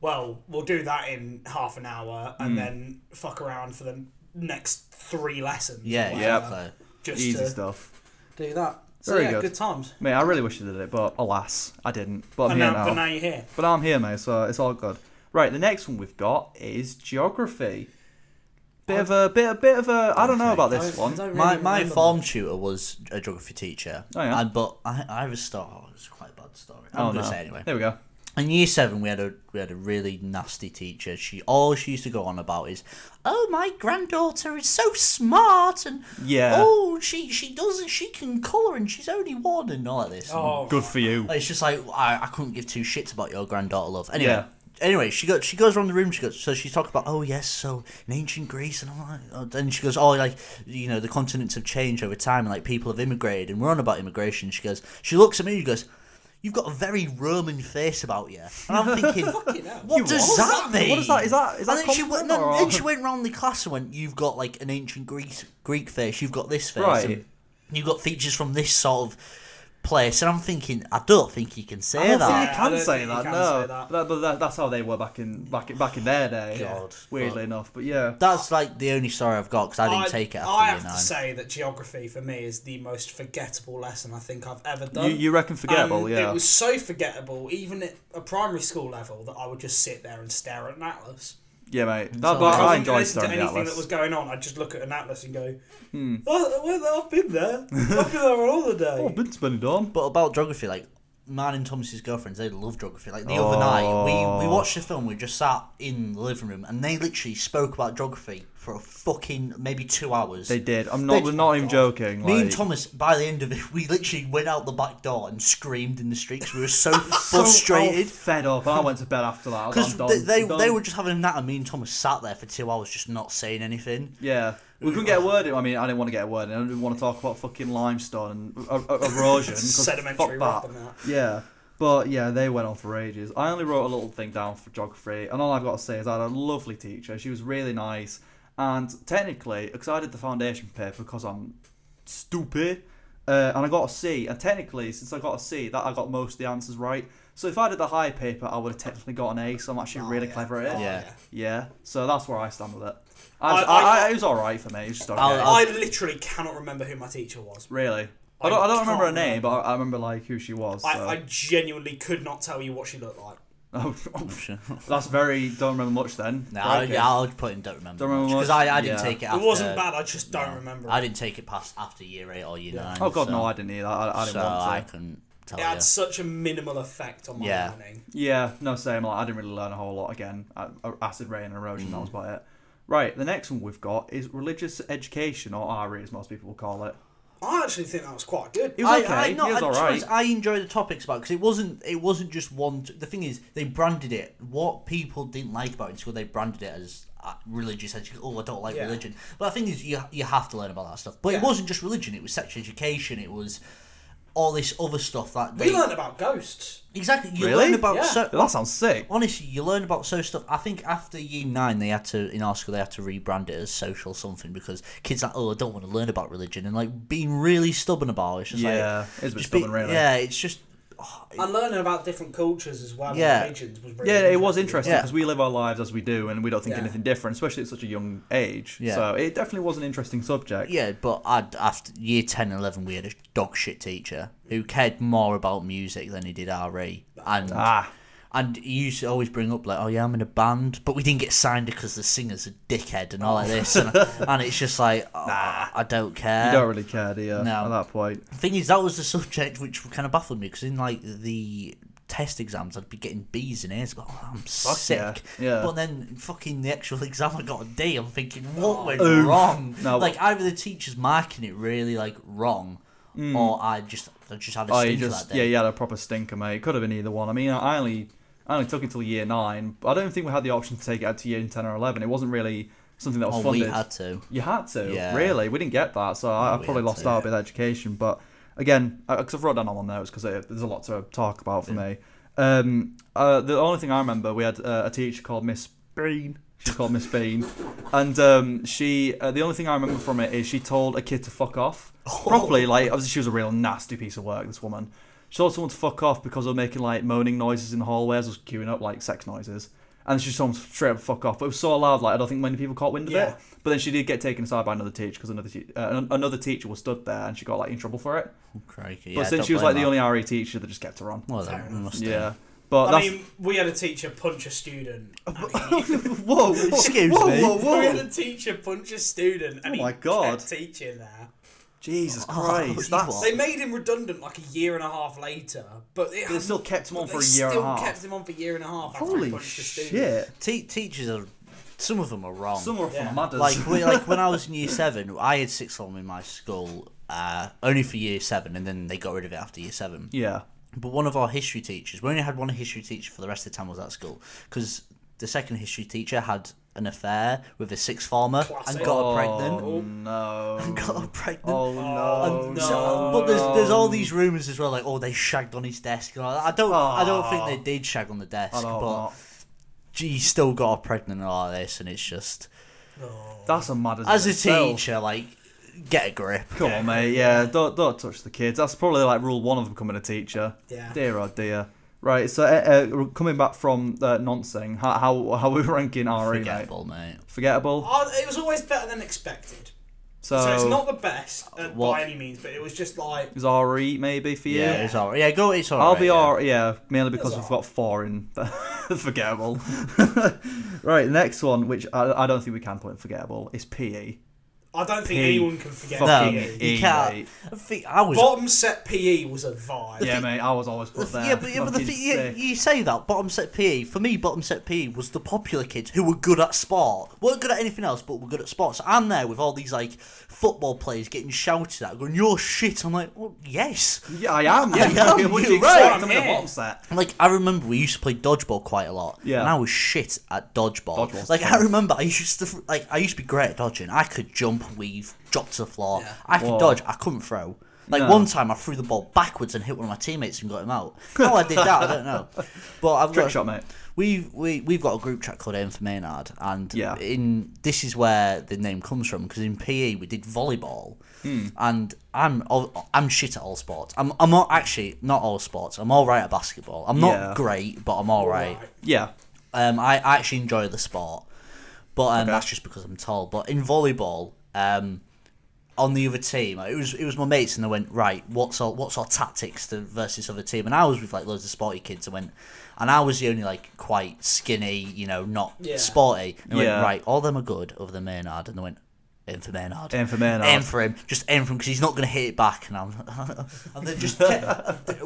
well, we'll do that in half an hour and then fuck around for the next 3 lessons. Yeah. Just easy stuff. Do that. So Very good. Good times. Mate, I really wish I did it, but alas, I didn't. But I'm here now. But now you're here. But I'm here, mate, so it's all good. Right, the next one we've got is geography. Bit of a. I don't know about this one. My form tutor was a geography teacher. Oh yeah. But I have a story. Oh, it's quite a bad story. I'm gonna say it anyway. There we go. In year 7, we had a really nasty teacher. All she used to go on about is, oh, my granddaughter is so smart, and she can colour, and she's only 1, and all of this. Oh, good for you. It's just like I couldn't give 2 shits about your granddaughter, love. Anyway, she goes around the room. She's talking about, oh yes, so in ancient Greece, and I'm like, oh, then she goes, oh, like, you know, the continents have changed over time, and like people have immigrated, and we're on about immigration. She looks at me, and she goes, you've got a very Roman face about you. And I'm thinking, what does that mean? What is that? Is that and then she went round the class and went, you've got like an ancient Greek face, you've got this face, right. and you've got features from this sort of place. And I'm thinking, I don't think you can say that. I don't think you can say that, no. But that's how they were back in their day. God. Weirdly enough, but yeah. That's like the only story I've got because I didn't take it after I year have 9. to say that geography for me is the most forgettable lesson I think I've ever done. You reckon forgettable, yeah. It was so forgettable, even at a primary school level, that I would just sit there and stare at an atlas. Yeah, mate. I enjoyed staring at the atlas. Anything that was going on, I'd just look at an atlas and go, I've been there. I've been there on holiday. I've been spending time. But about geography, like, mine and Thomas's girlfriends, they love geography. Like, the other night, we watched a film, we just sat in the living room, and they literally spoke about geography for a fucking maybe 2 hours. They did. We're not even joking. Me and Thomas, by the end of it, we literally went out the back door and screamed in the street because we were so frustrated. Fed up. I went to bed after that. Because they were just having a nat, and me and Thomas sat there for 2 hours just not saying anything. Yeah. We couldn't get a word in. I mean, I didn't want to get a word in. I didn't want to talk about fucking limestone and erosion. Sedimentary rock and that. Yeah. But yeah, they went on for ages. I only wrote a little thing down for geography, and all I've got to say is I had a lovely teacher. She was really nice. And technically, because I did the foundation paper because I'm stupid, and I got a C. And technically, since I got a C, that I got most of the answers right. So if I did the high paper, I would have technically got an A. So I'm actually really clever at it. Yeah. So that's where I stand with it. It was all right for me. It was just okay. I literally cannot remember who my teacher was. Really? I don't remember her name, but I remember like who she was. So. I genuinely could not tell you what she looked like. Oh, sure. That's very don't remember much then. No, I'll put in don't remember much because I didn't take it. After, it wasn't bad. I just don't remember. I didn't take it past after year 8 or year 9. Oh god, no, I didn't either. I didn't want to. I couldn't tell you. It had such a minimal effect on my learning. Yeah, no, same. Like, I didn't really learn a whole lot. Again, acid rain and erosion. That was about it. Right, the next one we've got is religious education, or RE as most people will call it. I actually think that was quite good. It was okay. It was alright. I enjoyed the topics about because it wasn't just one. The thing is, they branded it. What people didn't like about it in school, they branded it as religious education. Oh, I don't like religion. But the thing is, you have to learn about that stuff. But it wasn't just religion. It was sex education. It was all this other stuff that we learned about ghosts. Exactly. You Really? learn about that sounds sick. Honestly, you learn about stuff. I think after year 9, they had to in our school they had to rebrand it as social something because kids like, I don't want to learn about religion, and like being really stubborn about it. It's just it's a bit stubborn, really. Yeah, it's just. And learning about different cultures as well, Yeah. and religions was really it was interesting Yeah. because we live our lives as we do, and we don't think anything different, especially at such a young age. Yeah. So it definitely was an interesting subject. Yeah, but after year 10 and 11, we had a dog shit teacher who cared more about music than he did RE. And he used to always bring up, like, oh, yeah, I'm in a band, but we didn't get signed because the singer's a dickhead and all like this. And it's just like, I don't care. You don't really care, do you? No. At that point. The thing is, that was the subject which kind of baffled me, because in, like, the test exams, I'd be getting B's and A's, but I'm sick. Yeah. But then, fucking the actual exam, I got a D. I'm thinking, what went wrong? No, like, either the teacher's marking it really, like, wrong, or I just had a stinker that day. Yeah, you had a proper stinker, mate. It could have been either one. I mean, I only took it till year 9, but I don't think we had the option to take it out to year 10 or 11. It wasn't really something that was funded. We had to. You had to? Yeah. Really? We didn't get that, so I probably lost out a bit of education. But again, because I've wrote down all my notes because there's a lot to talk about for me. The only thing I remember, we had a teacher called Miss Bean. She's called Miss Bean. And she, the only thing I remember from it is she told a kid to fuck off. Properly, like, obviously she was a real nasty piece of work, this woman. She told someone to fuck off because they were making, like, moaning noises in the hallway as I was queuing up, like, sex noises. And she just told them straight up fuck off. But it was so loud, like, I don't think many people caught wind of it. But then she did get taken aside by another teacher because another teacher was stood there and she got, like, in trouble for it. Oh, crikey. But since she was, like, the only RE teacher, they just kept her on. Well, that must Yeah. But I mean, we had a teacher punch a student. Whoa! Excuse me. We had a teacher punch a student, and my God. kept teaching there. Jesus Christ! They made him redundant like a year and a half later, but they still kept him on for a year and a Still half. kept him on for a year and a half. Holy shit! Teachers are. Some of them are wrong. Some are from mudders. Like when I was in year 7, I had sixth form in my school, only for year 7, and then they got rid of it after year 7. Yeah. But one of our history teachers, we only had one history teacher for the rest of the time I was at school, because the second history teacher had an affair with a sixth former and got her pregnant. Oh no! And got her pregnant. Oh no! But there's all these rumours as well, like, oh, they shagged on his desk. I don't think they did shag on the desk, but she still got her pregnant and all this, and it's just. That's a mad as a teacher, like. Get a grip. Come on, mate. Yeah, don't touch the kids. That's probably like rule 1 of becoming a teacher. Yeah. Dear oh dear. Right. So coming back from noncing, how are we ranking RE? Forgettable, mate. Forgettable. It was always better than expected. So it's not the best by any means, but it was just like. Is RE maybe for you? Yeah, it's alright. Yeah, go. It's alright. I'll be RE. Yeah, mainly because we've got 4 in forgettable. Right. Next one, which I don't think we can put in forgettable, is PE. I don't think anyone can forget PE. PE. You can't. Bottom set PE was a vibe. Yeah, mate, I was always put there. Yeah, but the thing, you say that, bottom set PE, for me, bottom set PE was the popular kids who were good at sport. Weren't good at anything else, but were good at sport. So I'm there with all these, like, football players getting shouted at, going, you're shit. I'm like, well, yes. Yeah, I am. Yeah, you're right. I'm in the bottom set. Like, I remember we used to play dodgeball quite a lot. Yeah. And I was shit at dodgeball. Dodgeball's like, tough. I remember I used to be great at dodging. I could jump, weave, drop to the floor. Yeah. I could dodge. I couldn't throw. Like, one time I threw the ball backwards and hit one of my teammates and got him out. How I did that, I don't know. But I've Trick shot, mate. We've got a group chat called Aim for Maynard, and this is where the name comes from, because in PE we did volleyball, and I'm shit at all sports. I'm not actually not all sports. I'm all right at basketball. I'm not great, but I'm all right. Yeah. I actually enjoy the sport, but that's just because I'm tall. But in volleyball, on the other team, it was my mates, and they went, right, what's our tactics versus other team? And I was with like loads of sporty kids, and I was the only like quite skinny, not sporty. And they went, right, all them are good other than Maynard, and they went, aim for Maynard. Aim for Maynard. Aim for him. Just aim for him because he's not going to hit it back. And they just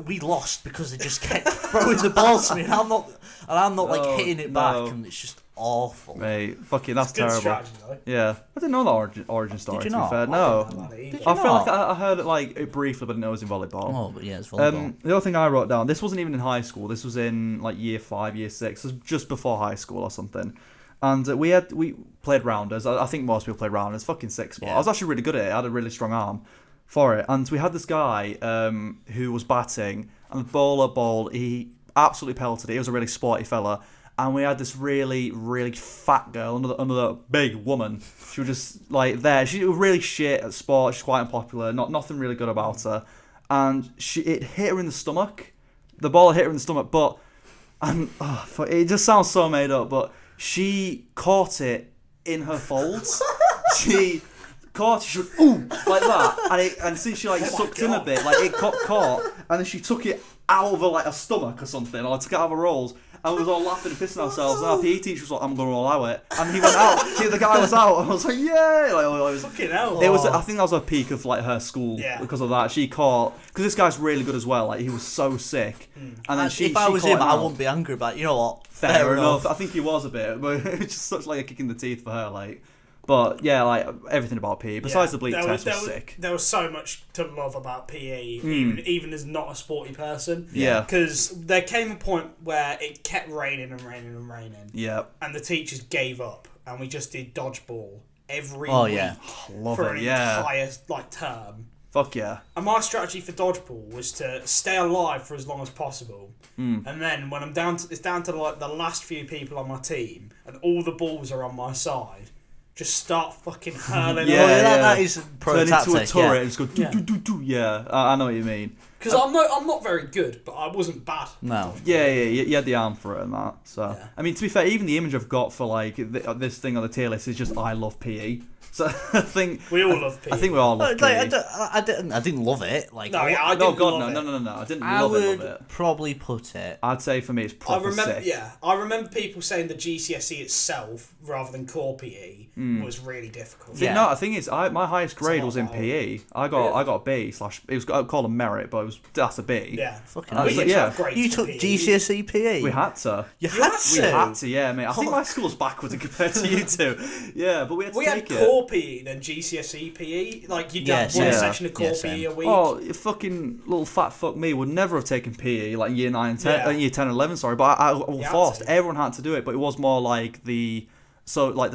we lost because they just kept throwing the ball to me, and I'm not like hitting it back, and it's just awful. Mate, fucking that's Good terrible. strategy, though. Yeah, I didn't know the origin story. Did you to be not? fair, no. I feel like not? I heard it like briefly, but didn't know it was in volleyball. Oh, but yeah, it's volleyball. The other thing I wrote down, this wasn't even in high school. This was in like year 5, year 6, it was just before high school or something. And we played rounders. I think most people played rounders. Fucking sick sport. I was actually really good at it. I had a really strong arm. for it. And we had this guy who was batting, and the bowler, he absolutely pelted it. He was a really sporty fella. And we had this really, really fat girl, another big woman. She was just like there. She was really shit at sport. She's quite unpopular. Nothing really good about her. And it hit her in the stomach. The ball hit her in the stomach, but it just sounds so made up. But she caught it in her folds. She caught it. She went, ooh, like that. And since she sucked in a bit, it got caught, and then she took it out of her stomach or something, or took it out of her rolls. And we was all laughing and pissing ourselves. And our PE teacher was like, I'm going to allow it. And he went out. The guy was out. And I was like, yay! Fucking hell. It was. I think that was a peak of her school because of that. She caught... Because this guy's really good as well. He was so sick. And then if I was him, I wouldn't be angry about it. You know what? Fair enough. I think he was a bit. But it was just such a kick in the teeth for her. But yeah, everything about PE. Besides the bleep test was sick. There was so much to love about PE, even as not a sporty person. Yeah. Because there came a point where it kept raining and raining and raining. Yeah. And the teachers gave up, and we just did dodgeball every week for an entire term. Fuck yeah. And my strategy for dodgeball was to stay alive for as long as possible. And then when it's down to the last few people on my team, and all the balls are on my side, just start fucking hurling. That is pro tactic. Turn into a turret and just go do. Yeah, I know what you mean. Because I'm not very good, but I wasn't bad. No. Yeah, you had the arm for it and that. So I mean, to be fair, even the image I've got for this thing on the tier list is just I love PE. So I think we all love PE. I think we all love PE. I didn't love it. No, I didn't love it. No. I didn't love it. I would probably put it. I'd say for me it's proper sick. Yeah, I remember people saying the GCSE itself, rather than core PE, was really difficult. Yeah. No, the thing is, my highest grade was in PE. I got a B / it was called a merit, but that's a B. Yeah, fucking. You took GCSE PE. We had to. You had to. We had to. Yeah, mate. I think my school's backwards compared to you two. Yeah, but we had to take it. We had core PE, then GCSE PE. You'd have one session of core PE a week. Oh, you fucking little fat fuck me would never have taken PE year 9 and 10, year 10 and 11. Sorry, but I was forced. Everyone had to do it, but it was more the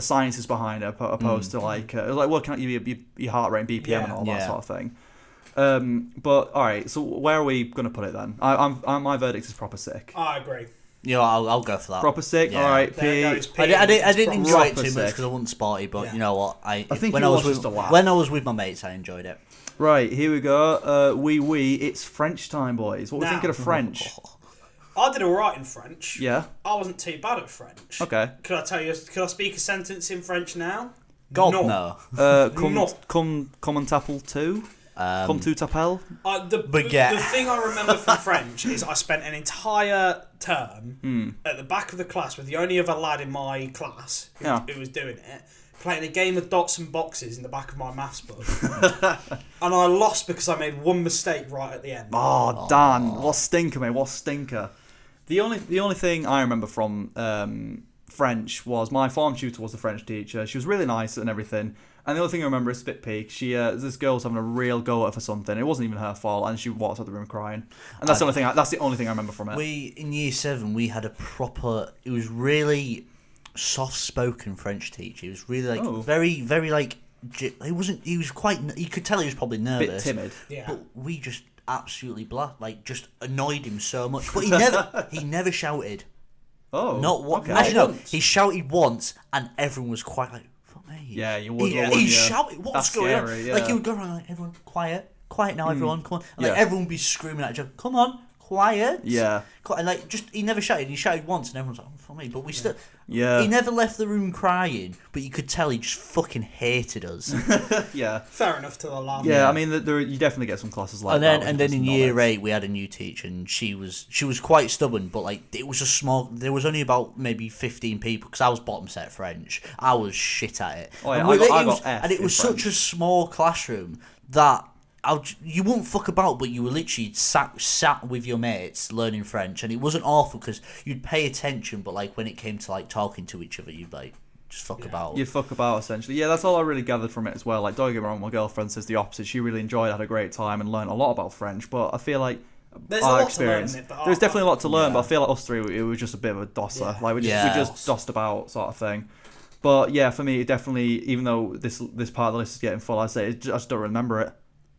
sciences behind it, opposed to it was working out your heart rate and BPM and all that sort of thing. But all right, so where are we gonna put it then? My verdict is proper sick. I agree. Yeah, I'll go for that. Proper sick. Yeah. All right, PE. I didn't enjoy it too much because I wasn't sporty, but you know what? I think when I was with my mates, I enjoyed it. Right, here we go. It's French time, boys. What we thinking of French? I did alright in French. Yeah. I wasn't too bad at French. Okay. Could I speak a sentence in French now? God, no. Comment t'appelles tu? Comme tu t'appelles? The thing I remember from French is I spent an entire term at the back of the class with the only other lad in my class who was doing it, playing a game of dots and boxes in the back of my maths book. And I lost because I made one mistake right at the end. Oh, Dan. What stinker, mate. What stinker. The only thing I remember from French was my form tutor was the French teacher. She was really nice and everything. And the only thing I remember is Spit Peak. This girl was having a real go at her for something. It wasn't even her fault, and she walked out the room crying. And that's the only thing I remember from it. In year 7 we had a proper. It was really soft-spoken French teacher. He was really very, very He wasn't. He was quite. You could tell he was probably nervous. Bit timid. Yeah. But we just absolutely just annoyed him so much. But he never shouted. Oh. Not one. Okay. Actually, no. He shouted once, and everyone was quite like, "Fuck me." Yeah, you would. He shouted. What's going on? Yeah. He would go around everyone quiet now. Everyone, come on. And everyone would be screaming at each other. Come on. Quiet. Yeah. And he never shouted. He shouted once, and everyone's like, "Oh, for me." But we still. Yeah. He never left the room crying, but you could tell he just fucking hated us. Yeah. Fair enough to the lab. Yeah, I mean, you definitely get some classes like that. And then in year 8 we had a new teacher, and she was quite stubborn, but it was a small. There was only about maybe 15 people because I was bottom set French. I was shit at it. Oh, yeah, I got F and it was such a small classroom that. You wouldn't fuck about, but you were literally sat with your mates learning French, and it wasn't awful because you'd pay attention, but when it came to talking to each other, you'd just fuck about. You'd fuck about essentially. Yeah, that's all I really gathered from it as well. Don't get me wrong, my girlfriend says the opposite. She really enjoyed it, had a great time, and learned a lot about French. But I feel like there's our a lot experience, to learn in it, there's definitely a lot to learn. But I feel like us three, it was just a bit of a dosser. Yeah. We just dossed about sort of thing. But yeah, for me, it definitely, even though this part of the list is getting full, I say I just don't remember it.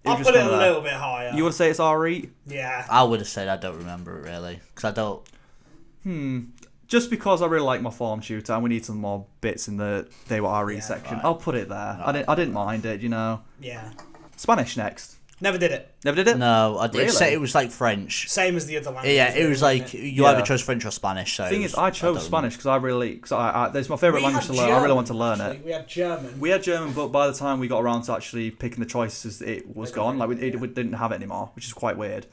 I'll put it a little bit higher. You want to say it's alright? Yeah. I would have said I don't remember it really because I don't. Just because I really like my form tutor and we need some more bits in the They Were RE section, right. I'll put it there. Right. I didn't mind it, you know. Yeah. Spanish next. Never did it. Never did it? No, I did. Really? It was like French. Same as the other languages. Yeah, it was like you either chose French or Spanish. So The thing is, I chose Spanish because I really, it's my favourite language to learn. I really want to learn it. We had German. We had German, but by the time we got around to actually picking the choices, it was gone. Like we didn't have it anymore, which is quite weird.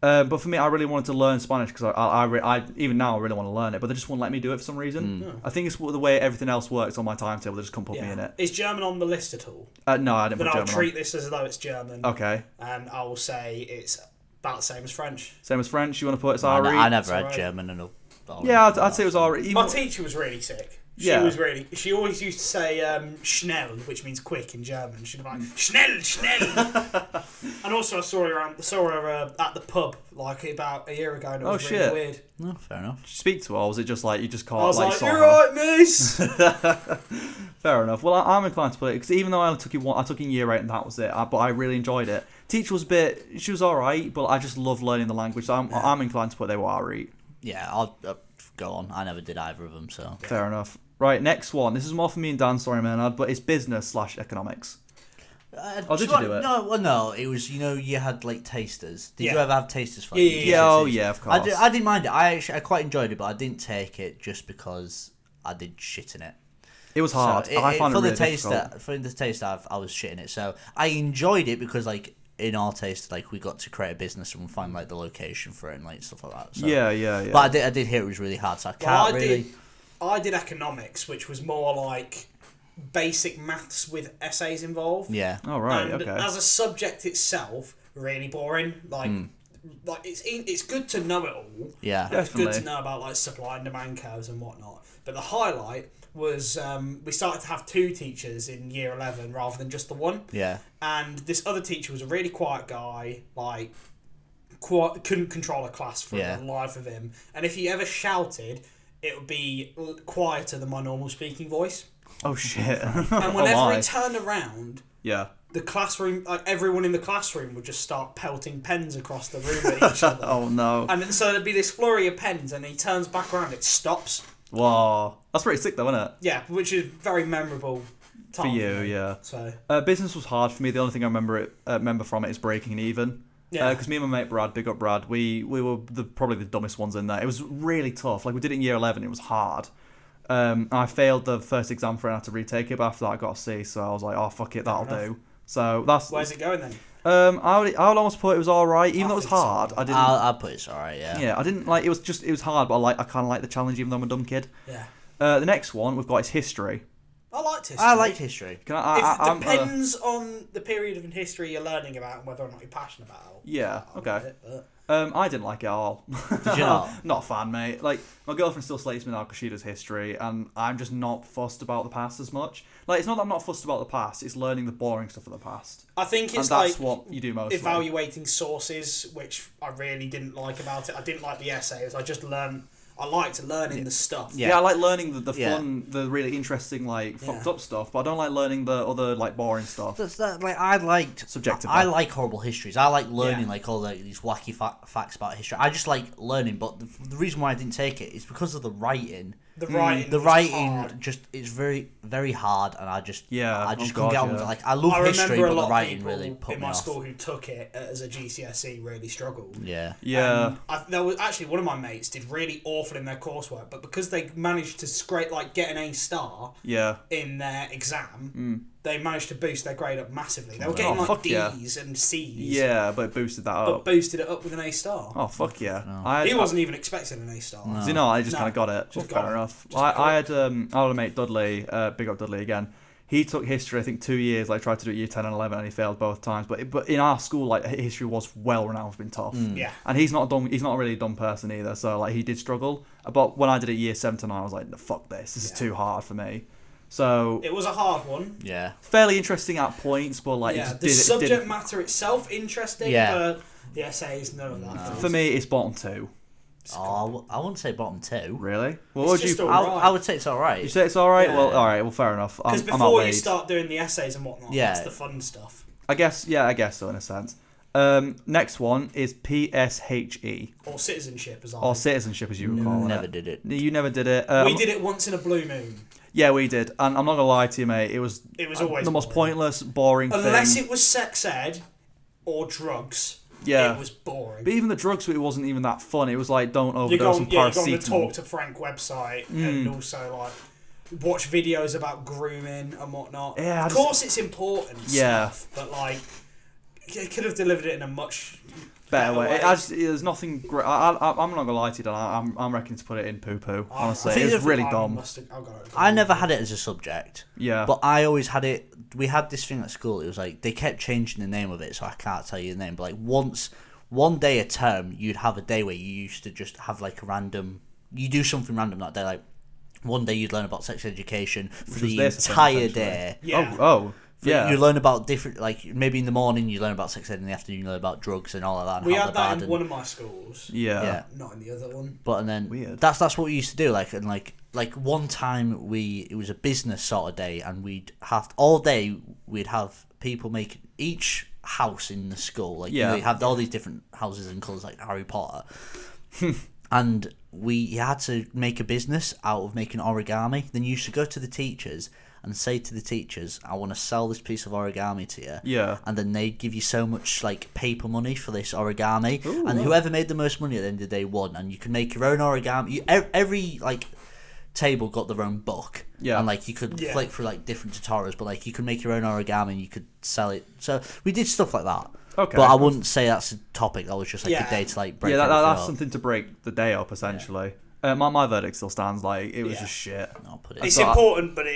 But for me, I really wanted to learn Spanish because I even now I really want to learn it, but they just won't let me do it for some reason. I think it's the way everything else works on my timetable. They just can't put me in it. Is German on the list at all? No, I didn't Then put I'll German treat this as though it's German. Okay. And I will say it's about the same as French. Same as French. You want to put it's I RE? never had alright. German and Yeah, I'd say it was RE. My teacher was really sick. She always used to say schnell, which means quick in German. She'd be like, schnell, schnell. And also I saw her at the pub like about a year ago and it was really weird. No, fair enough. Did you speak to her, or was it just like you just caught I was like, saw you're her? right, miss. Fair enough. Well, I'm inclined to put it because even though I took in year 8 and that was it, but I really enjoyed it. Teacher was she was alright, but I just love learning the language. So I'm inclined to put they were alright. Yeah, I'll go on. I never did either of them, so Fair enough. Right, next one. This is more for me and Dan, sorry, man, but it's business/economics. Did you do it? No. It was you had like tasters. Did you ever have tasters for? Yeah, of course. I didn't mind it. I quite enjoyed it, but I didn't take it just because I did shit in it. It was hard. I found it really difficult. For the taster, I was shit in it. So I enjoyed it because like in our taste, like we got to create a business and find like the location for it and like stuff like that. So, yeah. But I did hear it was really hard, so I can't really. I did economics, which was more like basic maths with essays involved. Yeah. Oh right. And okay. as a subject itself, really boring. Like it's good to know it all. Yeah. Definitely. It's good to know about like supply and demand curves and whatnot. But the highlight was we started to have 2 teachers in year 11 rather than just the one. Yeah. And this other teacher was a really quiet guy, like couldn't control a class for the life of him. And if he ever shouted, it would be quieter than my normal speaking voice. Oh shit. And whenever he turned around, the classroom, like everyone in the classroom would just start pelting pens across the room at each other. Oh no. And so there'd be this flurry of pens and he turns back around, it stops. Wow. That's pretty sick though, isn't it? Yeah, which is very memorable time for you, yeah. So business was hard for me. The only thing I remember from it is breaking even. yeah. Because me and my mate Brad, big up Brad, we were probably the dumbest ones in there. It was really tough. Like we did it in year 11. It was hard. I failed the first exam for it and I had to retake it, but after that I got a C, so I was like, oh fuck it, that'll do. So that's. Where's it going then? I would almost put it was alright, even though it was hard. I didn't. I'll put it's alright. Yeah. Yeah, I didn't like it was hard, but I kind of like the challenge, even though I'm a dumb kid. Yeah. The next one we've got is history. I liked history. I like history. It depends on the period of history you're learning about and whether or not you're passionate about it. Yeah, okay. It, but... I didn't like it at all. Did you not? Not a fan, mate. Like, my girlfriend still slates me now because she does history, and I'm just not fussed about the past as much. Like, it's not that I'm not fussed about the past, it's learning the boring stuff of the past. I think it's and that's what you do mostly. Evaluating sources, which I really didn't like about it. I didn't like the essays. I liked learning the stuff. Yeah, I like learning the fun, the really interesting, like, fucked up stuff, but I don't like learning the other, like, boring stuff. I liked... Subjective. I like horrible histories. I like learning, like, all these wacky facts about history. I just like learning, but the reason why I didn't take it is because of the writing. The writing hard. Just it's very, very hard, and I just couldn't get on with it. Like, I love history, but the writing really put me off. In my school who took it as a GCSE really struggled. Yeah. Yeah. There was actually one of my mates did really awful in their coursework, but because they managed to get an A star in their exam, they managed to boost their grade up massively. They were getting D's and C's. Yeah, but it boosted that up. But boosted it up with an A star. Oh, fuck yeah. No. He wasn't even expecting an A star. No. You know, I just kind of got it. Fair enough. I had a mate, Dudley, big up Dudley again. He took history, I think 2 years, like tried to do it year 10 and 11 and he failed both times. But in our school, like history was well renowned for being tough. Yeah. And he's not a really dumb person either, so like he did struggle. But when I did it year 7 to 9, I was like, no, fuck this. This is too hard for me. So it was a hard one. Yeah. Fairly interesting at points, but like the subject matter itself interesting, but the essays, none of that. No. For me, it's bottom 2. Oh, I wouldn't say bottom 2. Really? Well, what would you? I would say it's alright. You say it's alright? Yeah. Well, alright. Well, fair enough. Because before you start doing the essays and whatnot, that's the fun stuff. I guess so in a sense. Next one is PSHE. Or citizenship, as you would call it. Never did it. You never did it. We did it once in a blue moon. Yeah, we did. And I'm not going to lie to you, mate. It was always the most pointless, boring thing. Unless it was sex ed or drugs. Yeah. It was boring. But even the drugs, it wasn't even that fun. It was like, don't overdose on paracetamol. You go on the Talk to Frank website and also like watch videos about grooming and whatnot. Yeah, of course it's important stuff, but like it could have delivered it in a much better way. There's nothing great. I'm not gonna lie to you, Dan. I'm reckoning to put it in poo-poo. Honestly, it's really dumb. I never had it as a subject. Yeah. But I always had it. We had this thing at school. It was like they kept changing the name of it, so I can't tell you the name. But like one day a term, you'd have a day where you used to just have like a random. You do something random that day. Like one day you'd learn about sex education for the entire day. Yeah. Oh. Yeah. You learn about different, like maybe in the morning you learn about sex ed, in the afternoon you learn about drugs and all of that. And we had that in one of my schools. Yeah. Not in the other one. But and then weird. That's what we used to do. Like and like one time it was a business sort of day, and we'd have all day we'd have people make each house in the school. Like you had all these different houses and colours like Harry Potter. And we had to make a business out of making origami. Then you used to go to the teachers and say to the teachers, I want to sell this piece of origami to you. Yeah. And then they'd give you so much like paper money for this origami. Ooh, and whoever made the most money at the end of the day won. And you could make your own origami. Every like table got their own book. Yeah. And like you could flick through like different tutorials, but like you could make your own origami and you could sell it. So we did stuff like that. Okay. But I wouldn't say that's a topic. That was just like a day to like break. Yeah, that's up. something to break the day up essentially. Yeah. My verdict still stands. Like it was just shit. I'll put it's important, but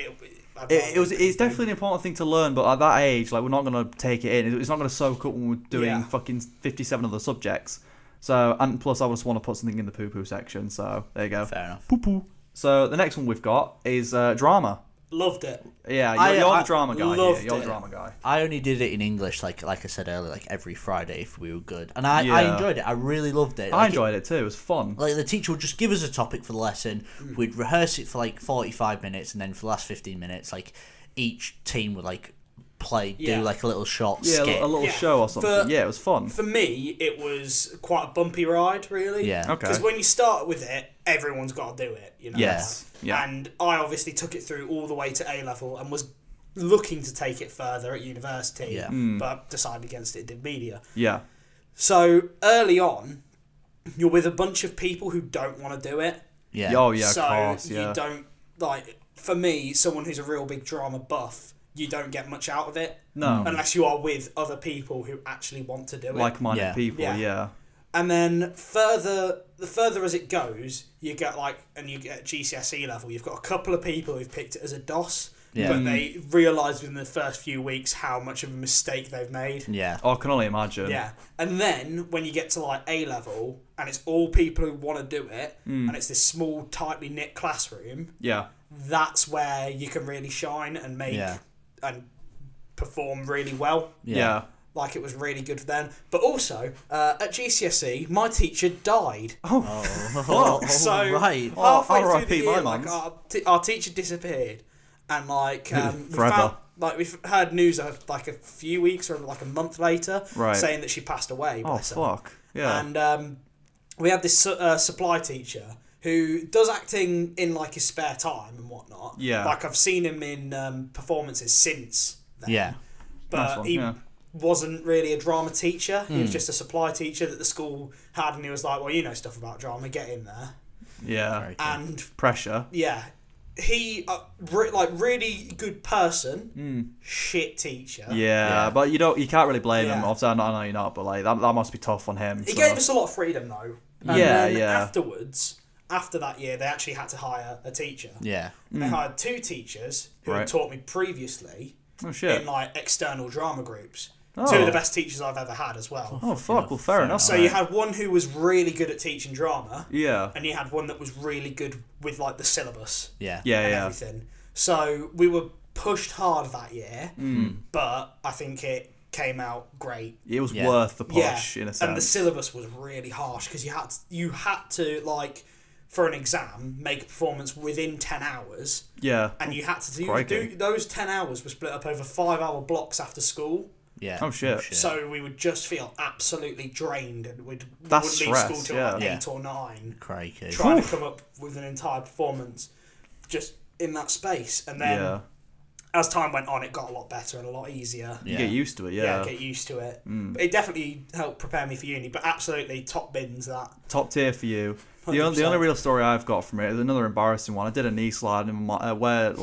it's definitely an important thing to learn. But at that age, like we're not gonna take it in. It's not gonna soak up when we're doing fucking 57 other subjects. So and plus, I just want to put something in the poo poo section. So there you go. Fair enough. Poo poo. So the next one we've got is drama. Loved it. Yeah, you're the drama guy here. You're the drama guy. I only did it in English, like I said earlier, like every Friday if we were good. And I enjoyed it. I really loved it. I enjoyed it too. It was fun. Like the teacher would just give us a topic for the lesson. We'd rehearse it for like 45 minutes, and then for the last 15 minutes, like each team would like do like a little short skit. A little show or something. It was fun. For me, it was quite a bumpy ride, really. Yeah. Okay. Because when you start with it, everyone's got to do it, you know. Yes. Yeah. And I obviously took it through all the way to A level and was looking to take it further at university, but decided against it. Did media. Yeah. So early on, you're with a bunch of people who don't want to do it. Yeah. Oh yeah, so of course. Yeah. you don't like. For me, someone who's a real big drama buff, you don't get much out of it. No. Unless you are with other people who actually want to do it. Like-minded people. Yeah. And then the further as it goes, you get you get GCSE level, you've got a couple of people who've picked it as a DOS, but they realise within the first few weeks how much of a mistake they've made. Yeah. Oh, I can only imagine. Yeah. And then when you get to like A level, and it's all people who want to do it, and it's this small, tightly knit classroom, that's where you can really shine and make and perform really well. Yeah. Like it was really good for them. But also, at GCSE, my teacher died. So right. halfway through the year, my our teacher disappeared. And Forever. we've heard news of like a few weeks or like a month later saying that she passed away. Bless her. Fuck. Yeah. And we had this supply teacher who does acting in like his spare time and whatnot. Yeah. Like I've seen him in performances since then. Yeah. But he wasn't really a drama teacher. He was just a supply teacher that the school had, and he was like, well, you know stuff about drama, get in there. Yeah. And pressure. Yeah. He, really good person, shit teacher. Yeah, but you can't really blame him. Obviously, I know you're not, but like that must be tough on him. He gave us a lot of freedom though. And then afterwards, after that year, they actually had to hire a teacher. Yeah. They hired 2 teachers who had taught me previously in like external drama groups. 2 of the best teachers I've ever had as well. Oh fuck! Well, fair enough. So you had one who was really good at teaching drama. Yeah. And you had one that was really good with like the syllabus. Yeah. Yeah. And everything. So we were pushed hard that year, but I think it came out great. It was worth the push in a sense. And the syllabus was really harsh because you had to like, for an exam, make a performance within 10 hours. Yeah. And you had to do those 10 hours were split up over 5-hour blocks after school. Yeah. Oh shit. So we would just feel absolutely drained, and we That's wouldn't leave school stress, till yeah. like 8 or 9. Crikey. Trying to come up with an entire performance just in that space. And then as time went on, it got a lot better and a lot easier. You get used to it, Get used to it. But it definitely helped prepare me for uni, but absolutely top bins that. Top tier for you. 100%. The only real story I've got from it is another embarrassing one. I did a knee slide in my, where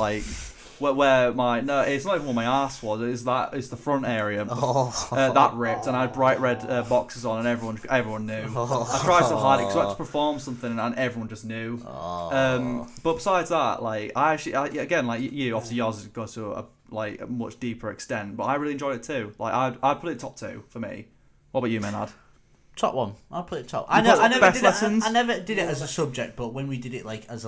my no, it's not even where my ass was. It's the front area. That ripped, and I had bright red boxes on, and everyone knew. I tried to hide it because I had to perform something, and everyone just knew. But besides that, like again, like you, obviously yours goes to a much deeper extent, but I really enjoyed it too. Like I'd put it top 2 for me. What about you, Maynard? Top 1. I'll put it top. I never did it as a subject, but when we did it like as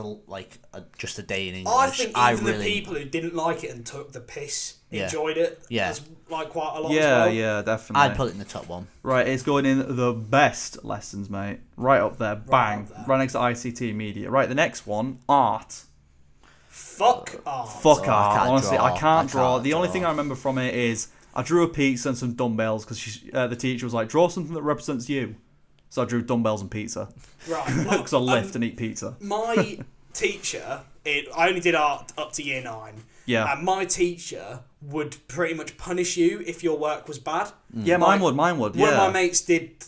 just a day in English, I think even the people who didn't like it and took the piss enjoyed it. Yeah, as, like quite a lot. as well. Yeah, definitely. I'd put it in the top 1. Right, it's going in the best lessons, mate. Right up there, bang, right next to ICT media. Right, the next one, art. Fuck art. Fuck art. Honestly, I can't draw. The only thing I remember from it is I drew a pizza and some dumbbells because the teacher was like, draw something that represents you. So I drew dumbbells and pizza. Right. Because I lift and eat pizza. My teacher, I only did art up to year 9. Yeah. And my teacher would pretty much punish you if your work was bad. Yeah, mine would. One of my mates did,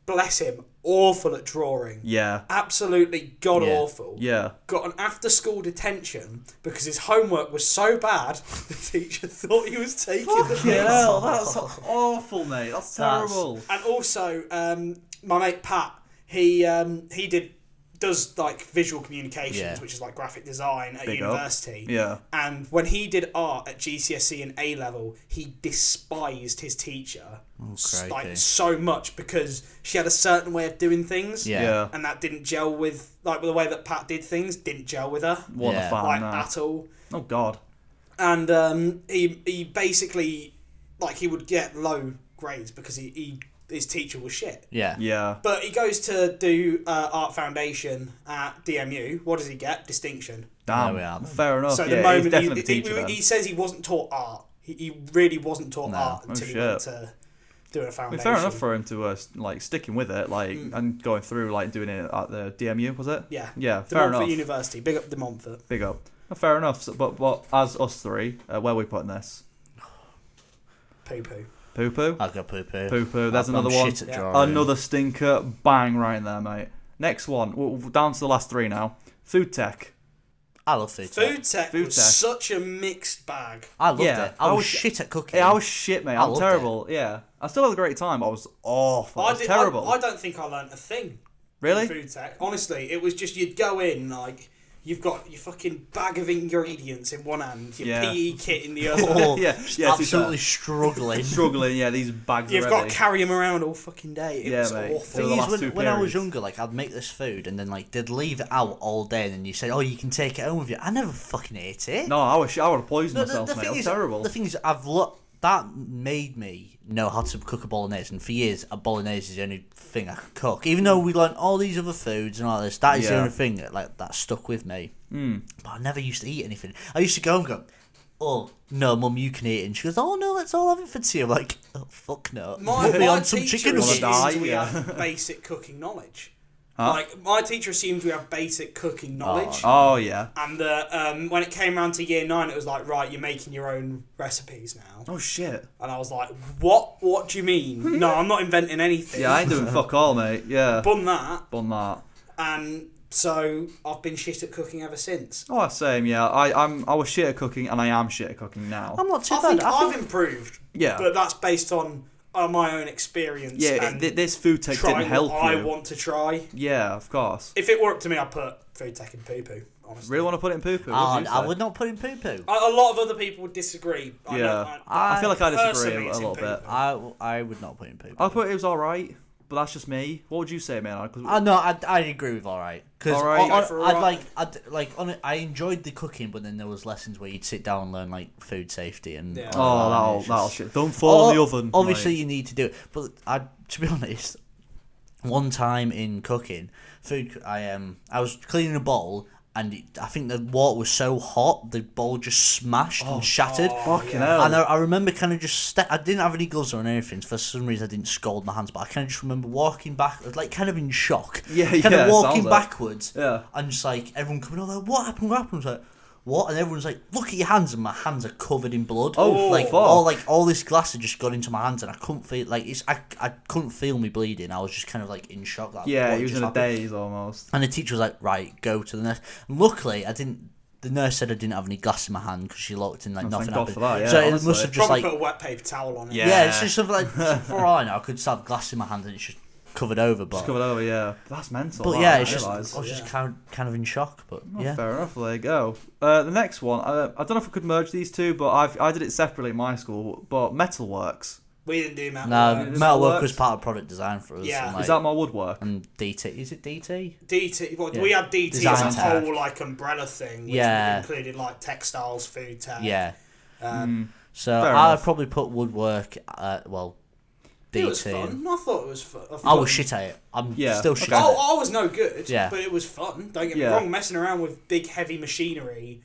bless him, awful at drawing. Yeah. Absolutely god awful. Yeah. Got an after school detention because his homework was so bad the teacher thought he was taking the piss. Yeah, that's awful, mate. That's terrible. And also, my mate Pat, he does like visual communications, which is like graphic design at university. Yeah. And when he did art at GCSE and A level, he despised his teacher like so much because she had a certain way of doing things. Yeah. And that didn't gel with like the way that Pat did things. Didn't gel with her. What a fan, like at all. Oh God. And he basically like he would get low grades because his teacher was shit. Yeah. But he goes to do Art Foundation at DMU. What does he get? Distinction. Damn. There we are. Fair enough. So the moment he's definitely the teacher he says he wasn't taught art. He really wasn't taught art until he went to doing a foundation. Fair enough for him to like sticking with it, like and going through like doing it at the DMU, was it? Yeah. Yeah. De Fair Montfort enough. University. Big up De Montfort. Big up. Fair enough. So, but as us three, where are we putting this? Poo poo. Poo poo. I'll go poo poo. Poo poo. There's another one. Shit at drawing. Another stinker. Bang right in there, mate. Next one. We're down to the last 3 now. Food tech. I love food tech. Food tech was such a mixed bag. I loved it. I was shit at cooking. Yeah, I was shit, mate. I'm terrible. Yeah. I still had a great time, but I was awful. I was terrible. I don't think I learnt a thing. Really? In food tech. Honestly, it was just you'd go in like you've got your fucking bag of ingredients in one hand, your PE kit in the other. yeah, absolutely struggling. Yeah, these bags. You've got to carry them around all fucking day. It was mate. awful. When I was younger, like I'd make this food and then like they'd leave it out all day, and then you say, "Oh, you can take it home with you." I never fucking ate it. No, I would have poisoned myself, mate. It was terrible. The thing is, that made me know how to cook a bolognese, and for years a bolognese is the only thing I could cook. Even though we learned all these other foods and all this, that is the only thing that stuck with me. But I never used to eat anything. I used to go and go, "Oh no, Mum, you can eat it," and she goes, "Oh no, let's all have it for tea." I'm like, "Oh fuck no." My some teacher chicken assumes we have basic cooking knowledge. Huh? Like my teacher assumed we have basic cooking knowledge. Oh yeah. And when it came around to year 9, it was like, right, you're making your own recipes now. Oh shit. And I was like, what? What do you mean? No, I'm not inventing anything. Yeah, I ain't doing fuck all, mate. Yeah. Bun that. And so I've been shit at cooking ever since. Oh, same. Yeah, I was shit at cooking, and I am shit at cooking now. I'm not too bad. I think I've improved. Yeah. But that's based on my own experience. Yeah, and this food tech didn't help you. I want to try. Yeah, of course. If it were up to me, I'd put food tech in poo poo. Honestly. Really want to put it in poo poo? I would not put in poo poo. A lot of other people would disagree. I feel like I disagree a little bit. I would not put in poo poo. I thought it was alright, but that's just me. What would you say, man? No, I agree with alright. Because I enjoyed the cooking, but then there was lessons where you'd sit down and learn like food safety and that'll shit. Don't fall in the oven. Obviously, you need to do it, but to be honest, one time in cooking, I was cleaning a bowl and I think the water was so hot, the ball just smashed and shattered. Fucking hell. And I remember kind of just I didn't have any gloves on or anything. For some reason, I didn't scald my hands, but I kind of just remember walking back, like kind of in shock. Kind of walking backwards. Yeah. And just like everyone coming over, like, what happened? What happened? I was like, what? And everyone's like, look at your hands, and my hands are covered in blood. Oh, like fuck. all this glass had just got into my hands, and I couldn't feel I couldn't feel me bleeding. I was just kind of like in shock. Like, Yeah, he was in a daze almost. And the teacher was like, right, go to the nurse. And luckily, I didn't. The nurse said I didn't have any glass in my hand because she looked and like nothing happened. For that, yeah, so honestly. it must have just Probably like put a wet paper towel on it. yeah, it's just something like for all I know, I could still have glass in my hand and it's just covered over. But Covered over, yeah. That's mental. But that, yeah, I it's just realise. I was just kind of in shock. But yeah, Fair enough. There you go. The next one, I don't know if I could merge these two, but I did it separately in my school. But Metalworks. We didn't do metal. no, work. metalwork was part of product design for us. Yeah. and, like, Is that my woodwork? and DT? Is it DT? DT. Well, Yeah. we had DT Design as a tech. whole like umbrella thing, which Yeah. included like textiles, food tech. Yeah. So Fair I'd enough. probably put woodwork. Well, DT. It was fun. I thought it was fun. I was shit at it. I'm Yeah. still shit Okay. at it. I was no good. Yeah. But it was fun. Don't get me Yeah. wrong. Messing around with big heavy machinery.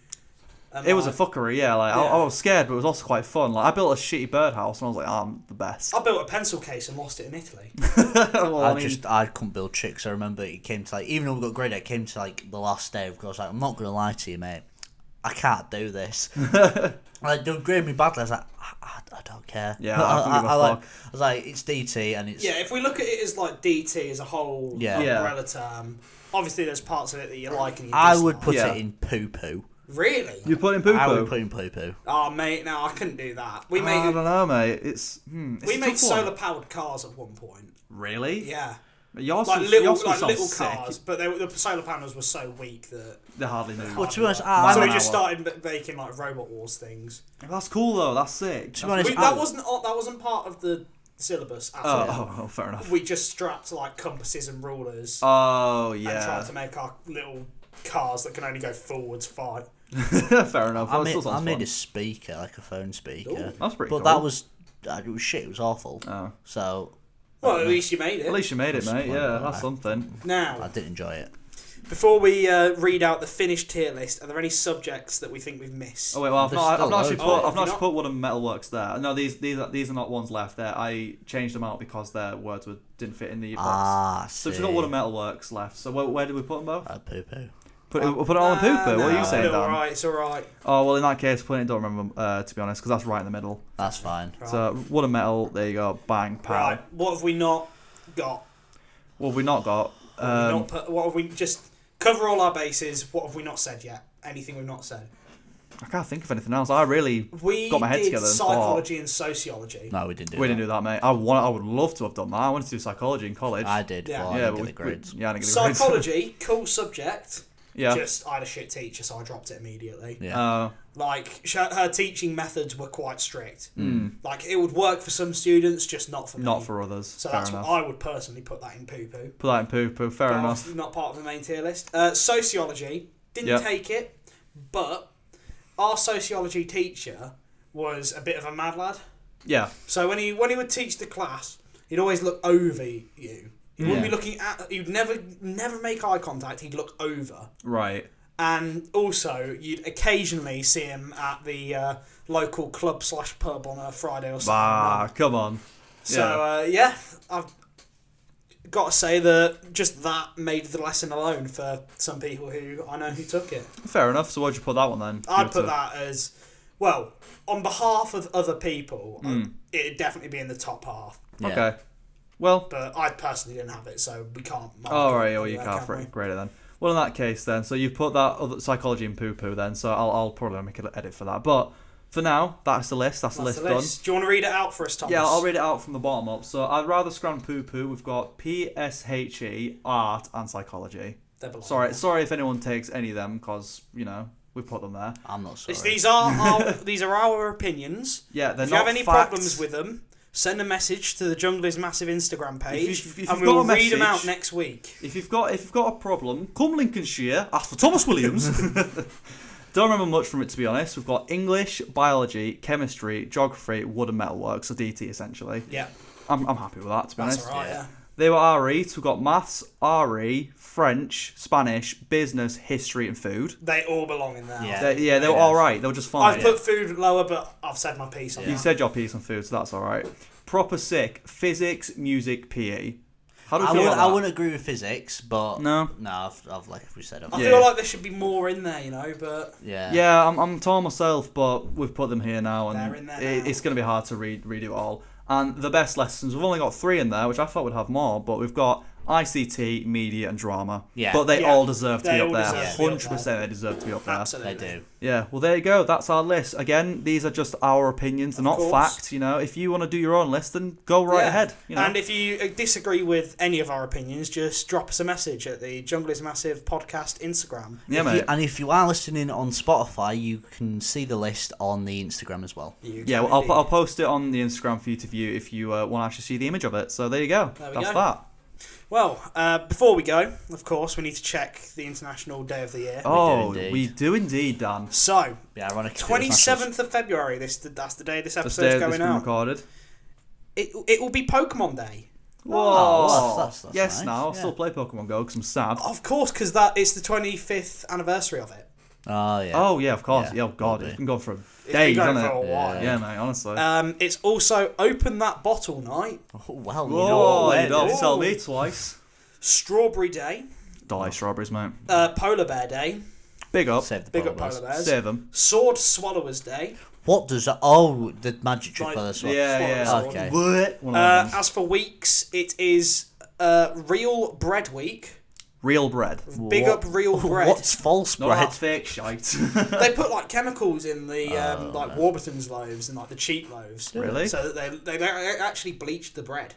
And It was a fuckery, yeah. Like Yeah. I was scared, but it was also quite fun. Like I built a shitty birdhouse, and I was like, I'm the best. I built a pencil case and lost it in Italy. Well, I couldn't build tricks. I remember it came to like, even though we got graded, it came to like the last day. Of course, like, I'm not gonna lie to you, mate. I can't do this. Like, they'll grade me badly. I was like, I don't care. Yeah, I couldn't give a fuck. I was like, it's DT and it's Yeah, if we look at it as like DT as a whole Yeah. umbrella term, obviously there's parts of it that you like and you I dislike. would put Yeah. it in poo poo. Really? You put in poo I would poo. put in poo poo. Oh, mate, no, I couldn't do that. We I made don't know, mate. It's we made solar-powered cars at one point. Really? Yeah. Yours Like was- little, yours like sounds little sick. cars, but the solar panels were so weak that. They hardly knew. Well, to be honest, So I we Wow. just started making like Robot Wars things. That's cool though. That's sick. To be honest, That wasn't part of the syllabus at all. Oh, fair enough. We just strapped like compasses and rulers Oh and tried yeah. to make our little cars that can only go forwards fine. Fair enough. I That made, still sounds a fun. speaker, like a phone speaker. Ooh, That's pretty But cool. that was it was shit. It was awful. Oh. So Well, at least you made it. At least you made it, mate. Yeah, Disappointed, that's I- something. I Now, didn't enjoy it. before we read out the finished tier list, are there any subjects that we think we've missed? Oh wait, well I've There's not still actually loads. put Oh, I've not have you actually put one of Metalworks there. No, these are not ones left there. I changed them out because their words didn't fit in the box. Ah, So we've got one of Metalworks left. So where did we put them both? poo poo. We'll put it all in poo poo. What are you saying, It's Dan? alright, it's alright. Oh well, in that case, put it in don't remember to be honest, because that's right in the middle. That's fine. Right. So wood and metal. There you go. Bang, pow. Right, what have we not got? What have we not got? What have we just cover all our bases? What have we not said yet? Anything we've not said? I can't think of anything else. I really We got my head did together and thought, psychology and sociology. No, we didn't do we that. didn't do that, mate. I would love to have done that. I wanted to do psychology in college. I did. Yeah. Well, I yeah, didn't but get the grades. yeah, I didn't get the grades. Psychology, cool subject. Yeah. Just I had a shit teacher, so I dropped it immediately. Yeah. Like her teaching methods were quite strict. Like it would work for some students, just not for me. Not for others. So fair that's enough. what I would personally put that in poo poo. Put that in poo poo. Fair enough. Not part of the main tier list. Sociology didn't Yep. take it, but our sociology teacher was a bit of a mad lad. Yeah. So when he would teach the class, he'd always look over you. He wouldn't be looking at. He'd never make eye contact. He'd look over. Right. And also, you'd occasionally see him at the local club/pub on a Friday or something. Ah, come on. So I've got to say that just that made the lesson alone for some people who I know who took it. Fair enough. So why'd you put that one then? I'd put that as well on behalf of other people. It'd definitely be in the top half. Yeah. Okay. Well. But I personally didn't have it, so we can't. Mark All it right. Oh, anywhere, you can't can for we? it. Greater then. Well, in that case then, so you've put that other psychology in poo poo then. So I'll probably make an edit for that. But for now, that's the list. That's the list done. Do you want to read it out for us, Thomas? Yeah, I'll read it out from the bottom up. So I'd rather scram poo poo. We've got PSHE, art, and psychology. Sorry if anyone takes any of them, because we put them there. I'm not sorry. These are our opinions. Yeah, they're If not you have any facts. problems with them, send a message to the Junglers Massive Instagram page, If you've and got we'll a read them message- out next week. If you've got a problem, come Lincolnshire, ask for Thomas Williams. Don't remember much from it, to be honest. We've got English, biology, chemistry, geography, wood and metalwork, so DT essentially. Yeah, I'm happy with that, to be that's honest. alright. Yeah. They were RE, so we've got maths, RE, French, Spanish, business, history, and food. They all belong in there. Yeah, they were all right. They were just fine. I've put food lower, but I've said my piece on that. You said your piece on food, so that's all right. Proper sick. Physics, music, PE. How do we feel about that? I wouldn't agree with physics, but I've like we said. I feel like there should be more in there, but yeah, I'm torn myself, but we've put them here now, and they're in there now. It's going to be hard to redo it all. And the best lessons, we've only got 3 in there, which I thought we'd have more, but we've got ICT, media, and drama. Yeah. But they all deserve to be up there. 100% they deserve to be up there. Absolutely. They do. Yeah, well, there you go. That's our list. Again, these are just our opinions. They're not facts, If you want to do your own list, then go right ahead. And if you disagree with any of our opinions, just drop us a message at the Jungle is Massive podcast Instagram. Yeah, mate. And if you are listening on Spotify, you can see the list on the Instagram as well. I'll post it on the Instagram for you to view if you want to actually see the image of it. So there you go. That's that. Well, before we go, of course, we need to check the International Day of the Year. Oh, we do indeed, Dan. So, ironic 27th of February, that's the day this episode's going out. Recorded. It will be Pokemon Day. Whoa. That's yes, nice. now I'll still play Pokemon Go because I'm sad. Of course, because it's the 25th anniversary of it. Oh, yeah. Oh, yeah, of course. Yeah, God, it's been going for days, hasn't it? For a while. Yeah, mate, honestly. It's also Open That Bottle Night. Oh, well, you don't have to tell me twice. Strawberry Day. Don't like strawberries, mate. Polar Bear Day. Big up. Save the Big up Polar Bears. Save them. Sword Swallowers Day. What does that... Oh, the magic trick for this one. Yeah. Okay. As for weeks, it is Real Bread Week. Real bread. Big up Real Bread. What's false bread? Not that fake shite. They put chemicals in the Warburton's loaves and the cheap loaves. Really? So that they actually bleached the bread.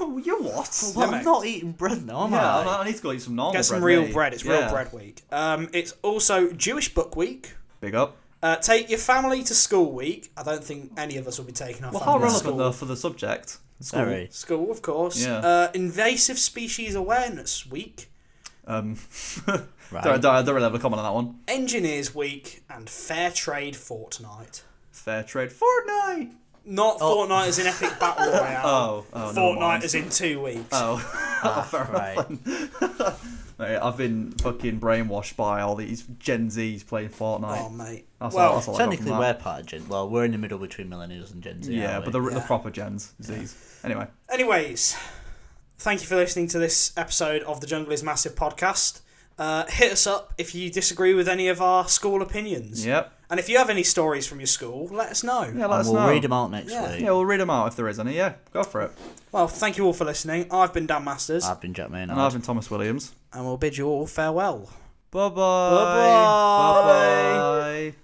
You what? Well, I'm not eating bread now, am I? I need to go eat some normal bread. Get some real bread. It's Real Bread Week. It's also Jewish Book Week. Big up. Take your family to school week. I don't think any of us will be taking our family to how school. relevant though for the subject? School. School, of course. Yeah. Invasive Species Awareness Week. Right. Don't really have a comment on that one. Engineers Week and Fair Trade Fortnight. Fair Trade Fortnite. Not Fortnite as in Epic Battle Royale. Fortnite as in 2 weeks. Fair enough. Mate, I've been fucking brainwashed by all these Gen Zs playing Fortnite. Oh, mate. That's all technically we're part of Gen... Well, we're in the middle between millennials and Gen Z. Yeah, but the proper Gens. Zs. Anyways, thank you for listening to this episode of the Jungle is Massive podcast. Hit us up if you disagree with any of our school opinions. Yep. And if you have any stories from your school, let us know. Yeah, let us know. We'll read them out next week. Yeah, we'll read them out if there is any. Yeah, go for it. Well, thank you all for listening. I've been Dan Masters. I've been Jack Maynard. And I've been Thomas Williams. And we'll bid you all farewell. Bye-bye. Bye-bye. Bye-bye.